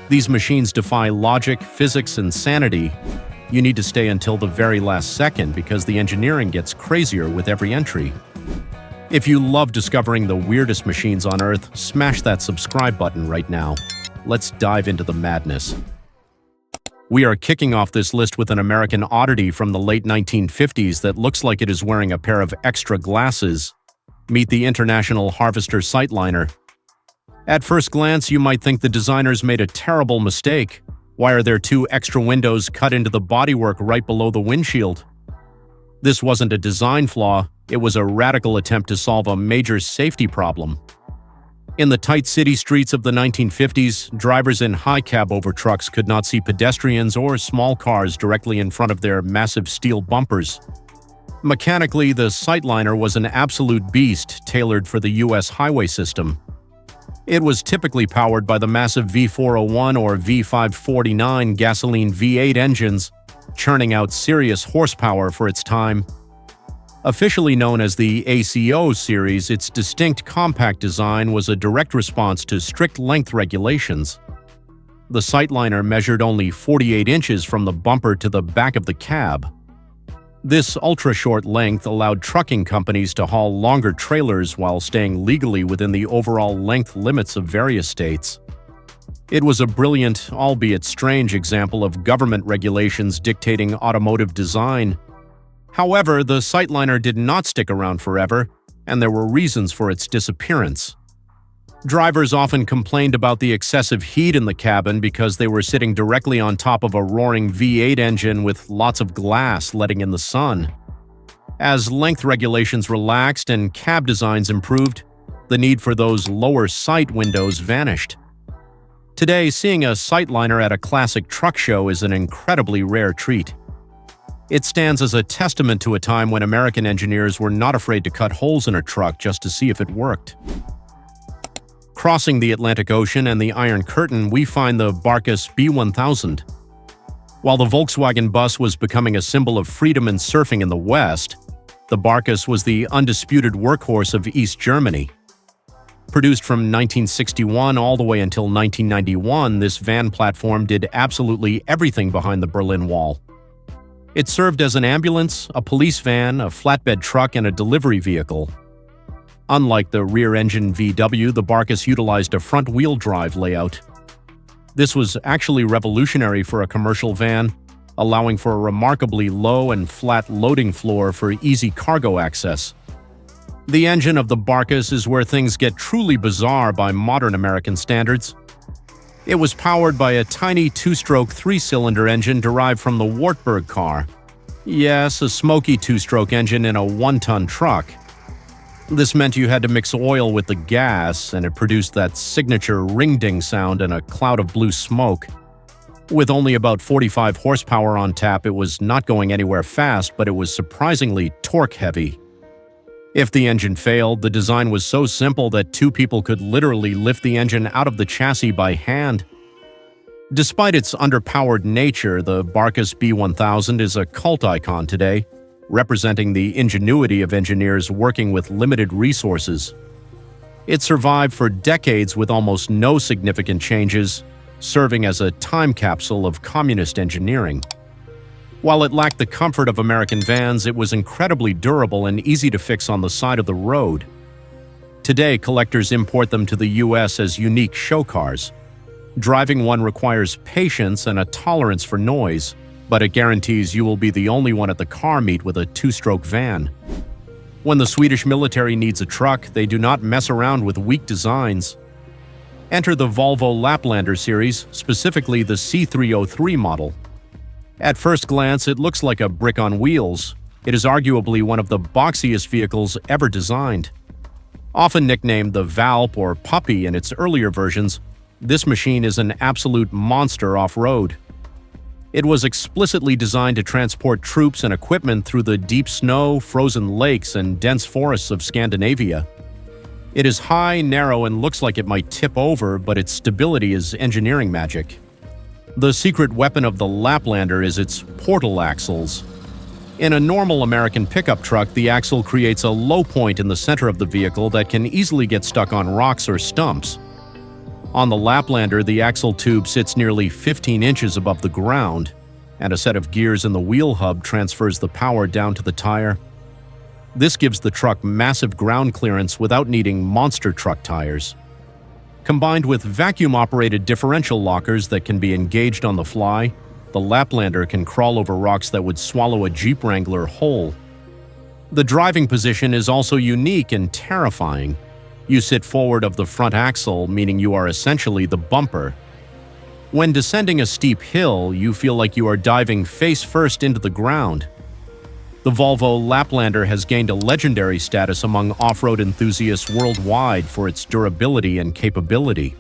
These machines defy logic, physics, and sanity. You need to stay until the very last second because the engineering gets crazier with every entry. If you love discovering the weirdest machines on Earth, smash that subscribe button right now. Let's dive into the madness. We are kicking off this list with an American oddity from the late 1950s that looks like it is wearing a pair of extra glasses. Meet the International Harvester Sightliner. At first glance, you might think the designers made a terrible mistake. Why are there two extra windows cut into the bodywork right below the windshield? This wasn't a design flaw, it was a radical attempt to solve a major safety problem. In the tight city streets of the 1950s, drivers in high-cab over trucks could not see pedestrians or small cars directly in front of their massive steel bumpers. Mechanically, the Sightliner was an absolute beast tailored for the U.S. highway system. It was typically powered by the massive V401 or V549 gasoline V8 engines, churning out serious horsepower for its time. Officially known as the ACO series, its distinct compact design was a direct response to strict length regulations. The Sightliner measured only 48 inches from the bumper to the back of the cab. This ultra-short length allowed trucking companies to haul longer trailers while staying legally within the overall length limits of various states. It was a brilliant, albeit strange, example of government regulations dictating automotive design. However, the Sightliner did not stick around forever, and there were reasons for its disappearance. Drivers often complained about the excessive heat in the cabin because they were sitting directly on top of a roaring V8 engine with lots of glass letting in the sun. As length regulations relaxed and cab designs improved, the need for those lower sight windows vanished. Today, seeing a Sightliner at a classic truck show is an incredibly rare treat. It stands as a testament to a time when American engineers were not afraid to cut holes in a truck just to see if it worked. Crossing the Atlantic Ocean and the Iron Curtain, we find the Barkas B1000. While the Volkswagen bus was becoming a symbol of freedom and surfing in the West, the Barkas was the undisputed workhorse of East Germany. Produced from 1961 all the way until 1991, this van platform did absolutely everything behind the Berlin Wall. It served as an ambulance, a police van, a flatbed truck, and a delivery vehicle. Unlike the rear-engine VW, the Barkas utilized a front-wheel drive layout. This was actually revolutionary for a commercial van, allowing for a remarkably low and flat loading floor for easy cargo access. The engine of the Barkas is where things get truly bizarre by modern American standards. It was powered by a tiny two-stroke three-cylinder engine derived from the Wartburg car. Yes, a smoky two-stroke engine in a one-ton truck. This meant you had to mix oil with the gas, and it produced that signature ring-ding sound and a cloud of blue smoke. With only about 45 horsepower on tap, it was not going anywhere fast, but it was surprisingly torque-heavy. If the engine failed, the design was so simple that two people could literally lift the engine out of the chassis by hand. Despite its underpowered nature, the Barkas B1000 is a cult icon today, representing the ingenuity of engineers working with limited resources. It survived for decades with almost no significant changes, serving as a time capsule of communist engineering. While it lacked the comfort of American vans, it was incredibly durable and easy to fix on the side of the road. Today, collectors import them to the US as unique show cars. Driving one requires patience and a tolerance for noise, but it guarantees you will be the only one at the car meet with a two-stroke van. When the Swedish military needs a truck, they do not mess around with weak designs. Enter the Volvo Laplander series, specifically the C303 model. At first glance, it looks like a brick on wheels. It is arguably one of the boxiest vehicles ever designed. Often nicknamed the Valp or Puppy in its earlier versions, this machine is an absolute monster off-road. It was explicitly designed to transport troops and equipment through the deep snow, frozen lakes, and dense forests of Scandinavia. It is high, narrow, and looks like it might tip over, but its stability is engineering magic. The secret weapon of the Laplander is its portal axles. In a normal American pickup truck, the axle creates a low point in the center of the vehicle that can easily get stuck on rocks or stumps. On the Laplander, the axle tube sits nearly 15 inches above the ground, and a set of gears in the wheel hub transfers the power down to the tire. This gives the truck massive ground clearance without needing monster truck tires. Combined with vacuum-operated differential lockers that can be engaged on the fly, the Laplander can crawl over rocks that would swallow a Jeep Wrangler whole. The driving position is also unique and terrifying. You sit forward of the front axle, meaning you are essentially the bumper. When descending a steep hill, you feel like you are diving face-first into the ground. The Volvo Laplander has gained a legendary status among off-road enthusiasts worldwide for its durability and capability.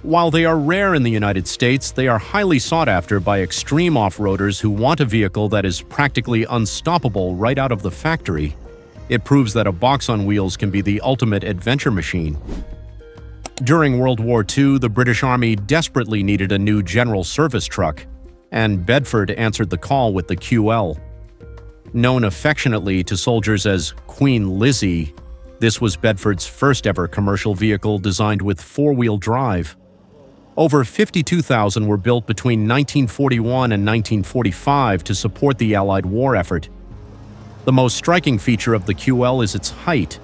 While they are rare in the United States, they are highly sought after by extreme off-roaders who want a vehicle that is practically unstoppable right out of the factory. It proves that a box on wheels can be the ultimate adventure machine. During World War II, the British Army desperately needed a new general service truck, and Bedford answered the call with the QL. Known affectionately to soldiers as Queen Lizzie, this was Bedford's first ever commercial vehicle designed with four-wheel drive. Over 52,000 were built between 1941 and 1945 to support the Allied war effort. The most striking feature of the QL is its height.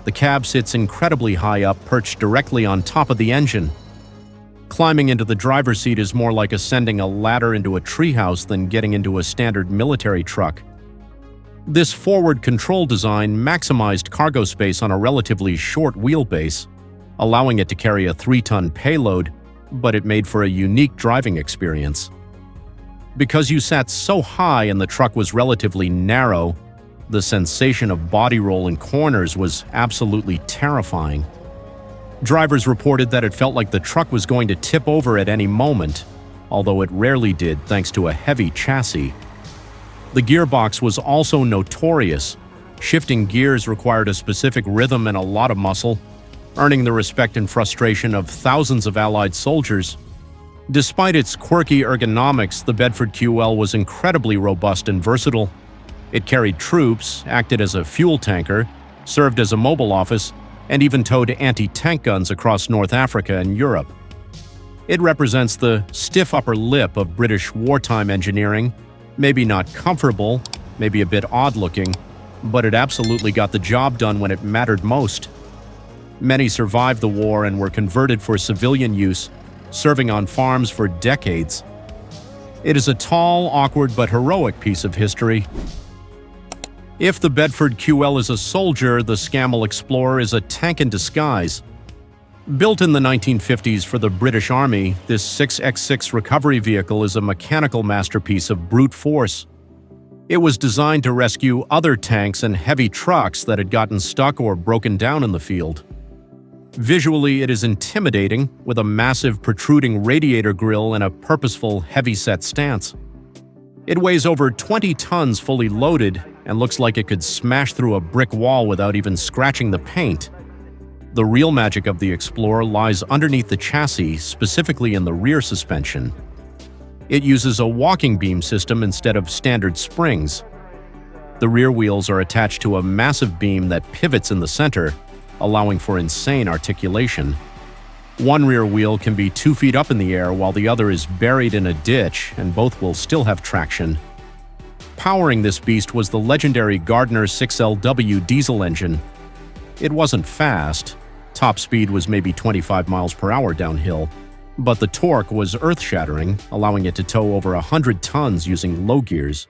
The cab sits incredibly high up, perched directly on top of the engine. Climbing into the driver's seat is more like ascending a ladder into a treehouse than getting into a standard military truck. This forward control design maximized cargo space on a relatively short wheelbase, allowing it to carry a 3-ton payload, but it made for a unique driving experience. Because you sat so high and the truck was relatively narrow, the sensation of body roll in corners was absolutely terrifying. Drivers reported that it felt like the truck was going to tip over at any moment, although it rarely did thanks to a heavy chassis. The gearbox was also notorious. Shifting gears required a specific rhythm and a lot of muscle. earning the respect and frustration of thousands of Allied soldiers. Despite its quirky ergonomics, the Bedford QL was incredibly robust and versatile. It carried troops, acted as a fuel tanker, served as a mobile office, and even towed anti-tank guns across North Africa and Europe. It represents the stiff upper lip of British wartime engineering, maybe not comfortable, maybe a bit odd-looking, but it absolutely got the job done when it mattered most. Many survived the war and were converted for civilian use, serving on farms for decades. It is a tall, awkward, but heroic piece of history. If the Bedford QL is a soldier, the Scammell Explorer is a tank in disguise. Built in the 1950s for the British Army, this 6x6 recovery vehicle is a mechanical masterpiece of brute force. It was designed to rescue other tanks and heavy trucks that had gotten stuck or broken down in the field. Visually, it is intimidating, with a massive protruding radiator grille and a purposeful, heavy-set stance. It weighs over 20 tons fully loaded and looks like it could smash through a brick wall without even scratching the paint. The real magic of the Explorer lies underneath the chassis, specifically in the rear suspension. It uses a walking beam system instead of standard springs. The rear wheels are attached to a massive beam that pivots in the center, allowing for insane articulation. One rear wheel can be 2 feet up in the air while the other is buried in a ditch, and both will still have traction. Powering this beast was the legendary Gardner 6LW diesel engine. It wasn't fast. Top speed was maybe 25 miles per hour downhill, but the torque was earth-shattering, allowing it to tow over 100 tons using low gears.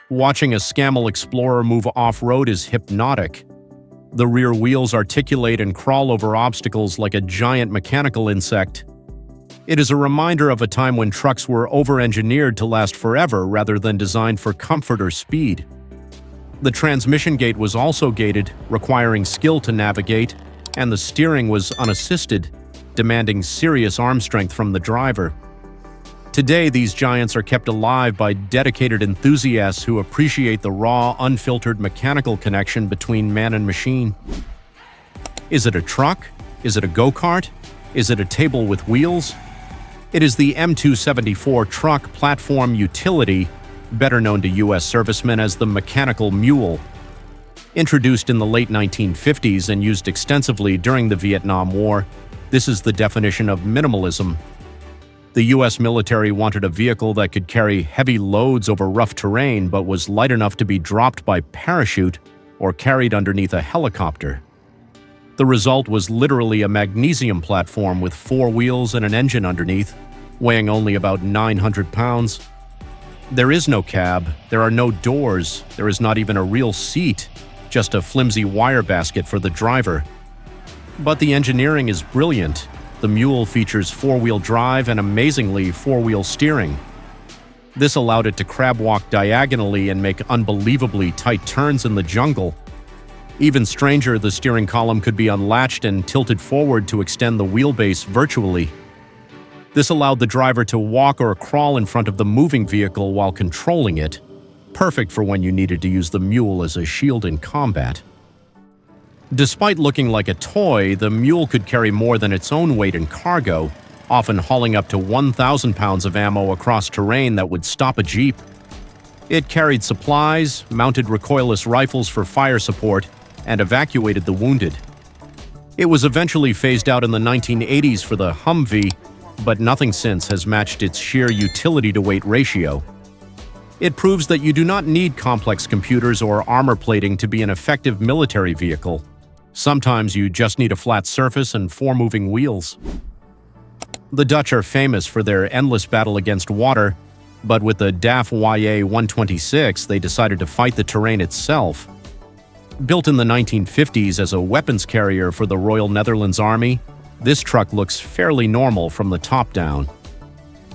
Watching a Scammell Explorer move off-road is hypnotic. The rear wheels articulate and crawl over obstacles like a giant mechanical insect. It is a reminder of a time when trucks were over-engineered to last forever rather than designed for comfort or speed. The transmission gate was also gated, requiring skill to navigate, and the steering was unassisted, demanding serious arm strength from the driver. Today, these giants are kept alive by dedicated enthusiasts who appreciate the raw, unfiltered mechanical connection between man and machine. Is it a truck? Is it a go-kart? Is it a table with wheels? It is the M274 truck platform utility, better known to U.S. servicemen as the mechanical mule. Introduced in the late 1950s and used extensively during the Vietnam War, this is the definition of minimalism. The U.S. military wanted a vehicle that could carry heavy loads over rough terrain but was light enough to be dropped by parachute or carried underneath a helicopter. The result was literally a magnesium platform with 4 wheels and an engine underneath, weighing only about 900 pounds. There is no cab, there are no doors, there is not even a real seat, just a flimsy wire basket for the driver. But the engineering is brilliant. The mule features 4-wheel drive and, amazingly, 4-wheel steering. This allowed it to crab walk diagonally and make unbelievably tight turns in the jungle. Even stranger, the steering column could be unlatched and tilted forward to extend the wheelbase virtually. This allowed the driver to walk or crawl in front of the moving vehicle while controlling it, perfect for when you needed to use the mule as a shield in combat. Despite looking like a toy, the mule could carry more than its own weight in cargo, often hauling up to 1,000 pounds of ammo across terrain that would stop a jeep. It carried supplies, mounted recoilless rifles for fire support, and evacuated the wounded. It was eventually phased out in the 1980s for the Humvee, but nothing since has matched its sheer utility-to-weight ratio. It proves that you do not need complex computers or armor plating to be an effective military vehicle. Sometimes you just need a flat surface and 4 moving wheels. The Dutch are famous for their endless battle against water, but with the DAF YA 126, they decided to fight the terrain itself. Built in the 1950s as a weapons carrier for the Royal Netherlands Army, this truck looks fairly normal from the top down.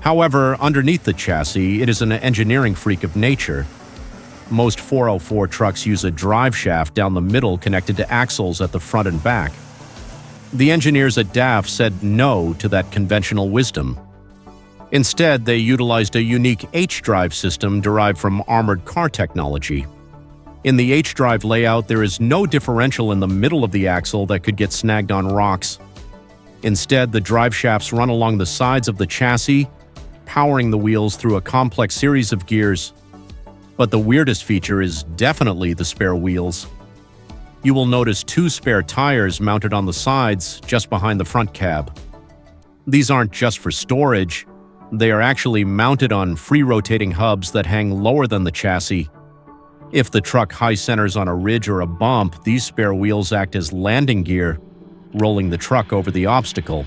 However, underneath the chassis, it is an engineering freak of nature. Most 404 trucks use a drive shaft down the middle connected to axles at the front and back. The engineers at DAF said no to that conventional wisdom. Instead, they utilized a unique H-drive system derived from armored car technology. In the H-drive layout, there is no differential in the middle of the axle that could get snagged on rocks. Instead, the drive shafts run along the sides of the chassis, powering the wheels through a complex series of gears. But the weirdest feature is definitely the spare wheels. You will notice 2 spare tires mounted on the sides just behind the front cab. These aren't just for storage, they are actually mounted on free-rotating hubs that hang lower than the chassis. If the truck high centers on a ridge or a bump, these spare wheels act as landing gear, rolling the truck over the obstacle.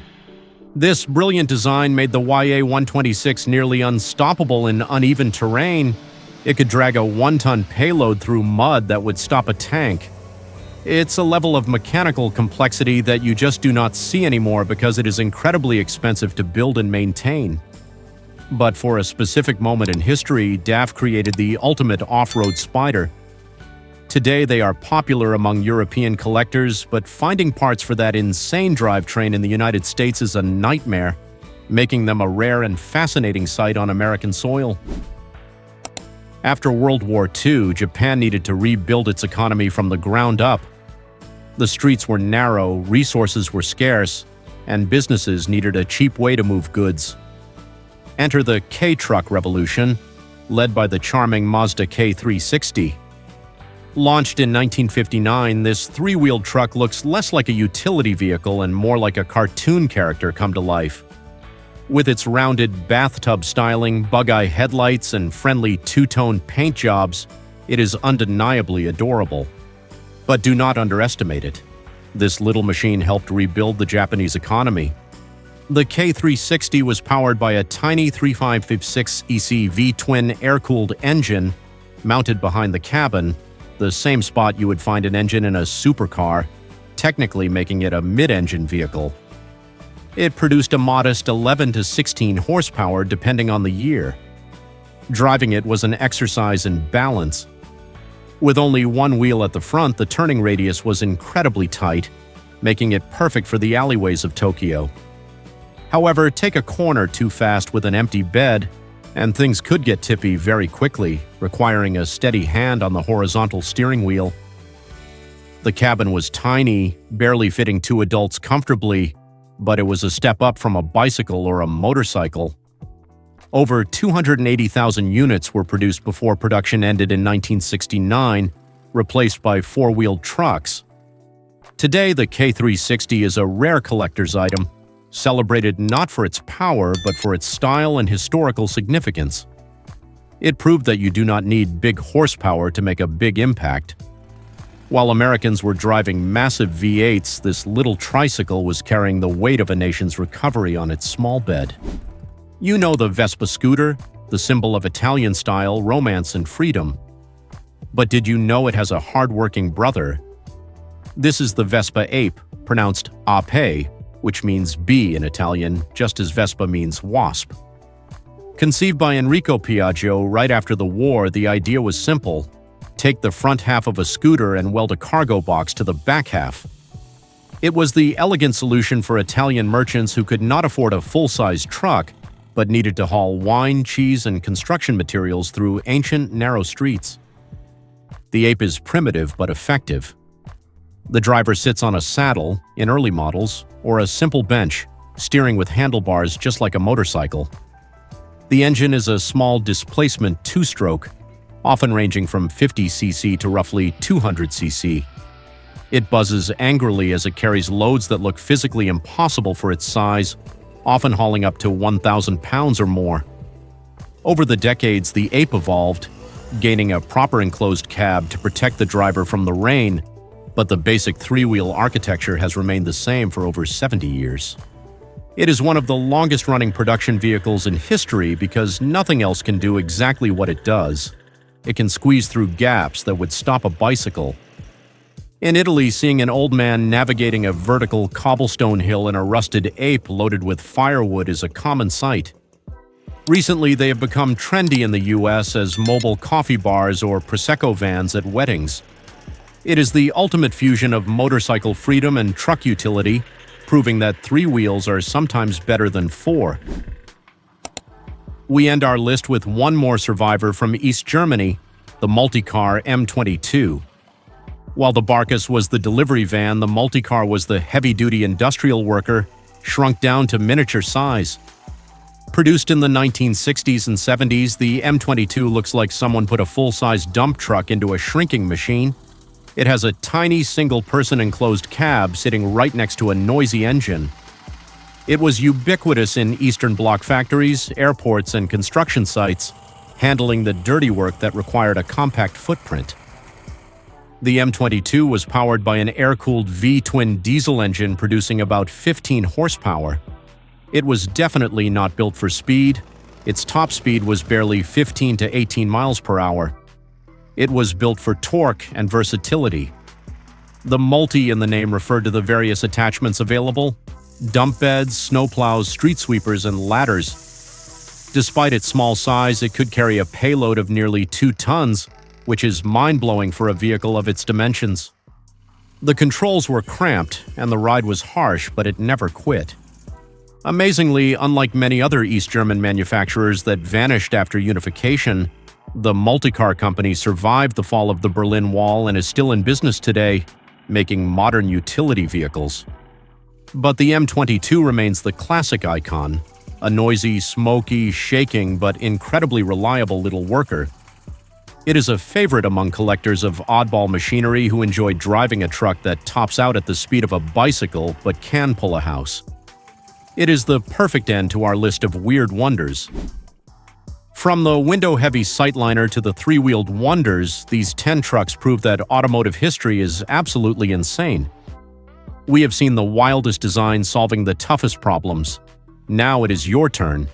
This brilliant design made the YA126 nearly unstoppable in uneven terrain. It could drag a 1-ton payload through mud that would stop a tank. It's a level of mechanical complexity that you just do not see anymore because it is incredibly expensive to build and maintain. But for a specific moment in history, DAF created the ultimate off-road spider. Today they are popular among European collectors, but finding parts for that insane drivetrain in the United States is a nightmare, making them a rare and fascinating sight on American soil. After World War II, Japan needed to rebuild its economy from the ground up. The streets were narrow, resources were scarce, and businesses needed a cheap way to move goods. Enter the K-truck revolution, led by the charming Mazda K360. Launched in 1959, this 3-wheeled truck looks less like a utility vehicle and more like a cartoon character come to life. With its rounded bathtub styling, bug-eye headlights, and friendly 2-tone paint jobs, it is undeniably adorable. But do not underestimate it. This little machine helped rebuild the Japanese economy. The K360 was powered by a tiny 3556 EC V-twin air-cooled engine mounted behind the cabin, the same spot you would find an engine in a supercar, technically making it a mid-engine vehicle. It produced a modest 11 to 16 horsepower depending on the year. Driving it was an exercise in balance. With only one wheel at the front, the turning radius was incredibly tight, making it perfect for the alleyways of Tokyo. However, take a corner too fast with an empty bed, and things could get tippy very quickly, requiring a steady hand on the horizontal steering wheel. The cabin was tiny, barely fitting 2 adults comfortably, but it was a step up from a bicycle or a motorcycle. Over 280,000 units were produced before production ended in 1969, replaced by 4-wheeled trucks. Today, the K360 is a rare collector's item, celebrated not for its power but for its style and historical significance. It proved that you do not need big horsepower to make a big impact. While Americans were driving massive V8s, this little tricycle was carrying the weight of a nation's recovery on its small bed. You know the Vespa scooter, the symbol of Italian style, romance, and freedom. But did you know it has a hard-working brother? This is the Vespa Ape, pronounced Ape, which means bee in Italian, just as Vespa means wasp. Conceived by Enrico Piaggio right after the war, the idea was simple. Take the front half of a scooter and weld a cargo box to the back half. It was the elegant solution for Italian merchants who could not afford a full-size truck, but needed to haul wine, cheese, and construction materials through ancient, narrow streets. The Ape is primitive but effective. The driver sits on a saddle, in early models, or a simple bench, steering with handlebars just like a motorcycle. The engine is a small displacement 2-stroke, often ranging from 50 cc to roughly 200 cc. It buzzes angrily as it carries loads that look physically impossible for its size, often hauling up to 1,000 pounds or more. Over the decades, the Ape evolved, gaining a proper enclosed cab to protect the driver from the rain, but the basic 3-wheel architecture has remained the same for over 70 years. It is one of the longest-running production vehicles in history because nothing else can do exactly what it does. It can squeeze through gaps that would stop a bicycle. In Italy, seeing an old man navigating a vertical cobblestone hill in a rusted Ape loaded with firewood is a common sight. Recently, they have become trendy in the US as mobile coffee bars or Prosecco vans at weddings. It is the ultimate fusion of motorcycle freedom and truck utility, proving that 3 wheels are sometimes better than 4. We end our list with one more survivor from East Germany, the Multicar M22. While the Barkas was the delivery van, the Multicar was the heavy-duty industrial worker, shrunk down to miniature size. Produced in the 1960s and 70s, the M22 looks like someone put a full-size dump truck into a shrinking machine. It has a tiny single-person enclosed cab sitting right next to a noisy engine. It was ubiquitous in Eastern Bloc factories, airports, and construction sites, handling the dirty work that required a compact footprint. The M22 was powered by an air-cooled V-twin diesel engine producing about 15 horsepower. It was definitely not built for speed. Its top speed was barely 15 to 18 miles per hour. It was built for torque and versatility. The multi in the name referred to the various attachments available: dump beds, snowplows, street sweepers, and ladders. Despite its small size, it could carry a payload of nearly 2 tons, which is mind-blowing for a vehicle of its dimensions. The controls were cramped, and the ride was harsh, but it never quit. Amazingly, unlike many other East German manufacturers that vanished after unification, the Multicar company survived the fall of the Berlin Wall and is still in business today, making modern utility vehicles. But the M22 remains the classic icon, a noisy, smoky, shaking, but incredibly reliable little worker. It is a favorite among collectors of oddball machinery who enjoy driving a truck that tops out at the speed of a bicycle but can pull a house. It is the perfect end to our list of weird wonders. From the window-heavy Sightliner to the three-wheeled wonders, these 10 trucks prove that automotive history is absolutely insane. We have seen the wildest designs solving the toughest problems. Now it is your turn.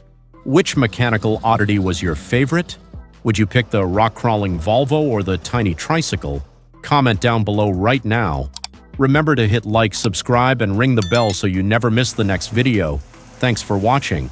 Which mechanical oddity was your favorite? Would you pick the rock-crawling Volvo or the tiny tricycle? Comment down below right now. Remember to hit like, subscribe, and ring the bell so you never miss the next video. Thanks for watching.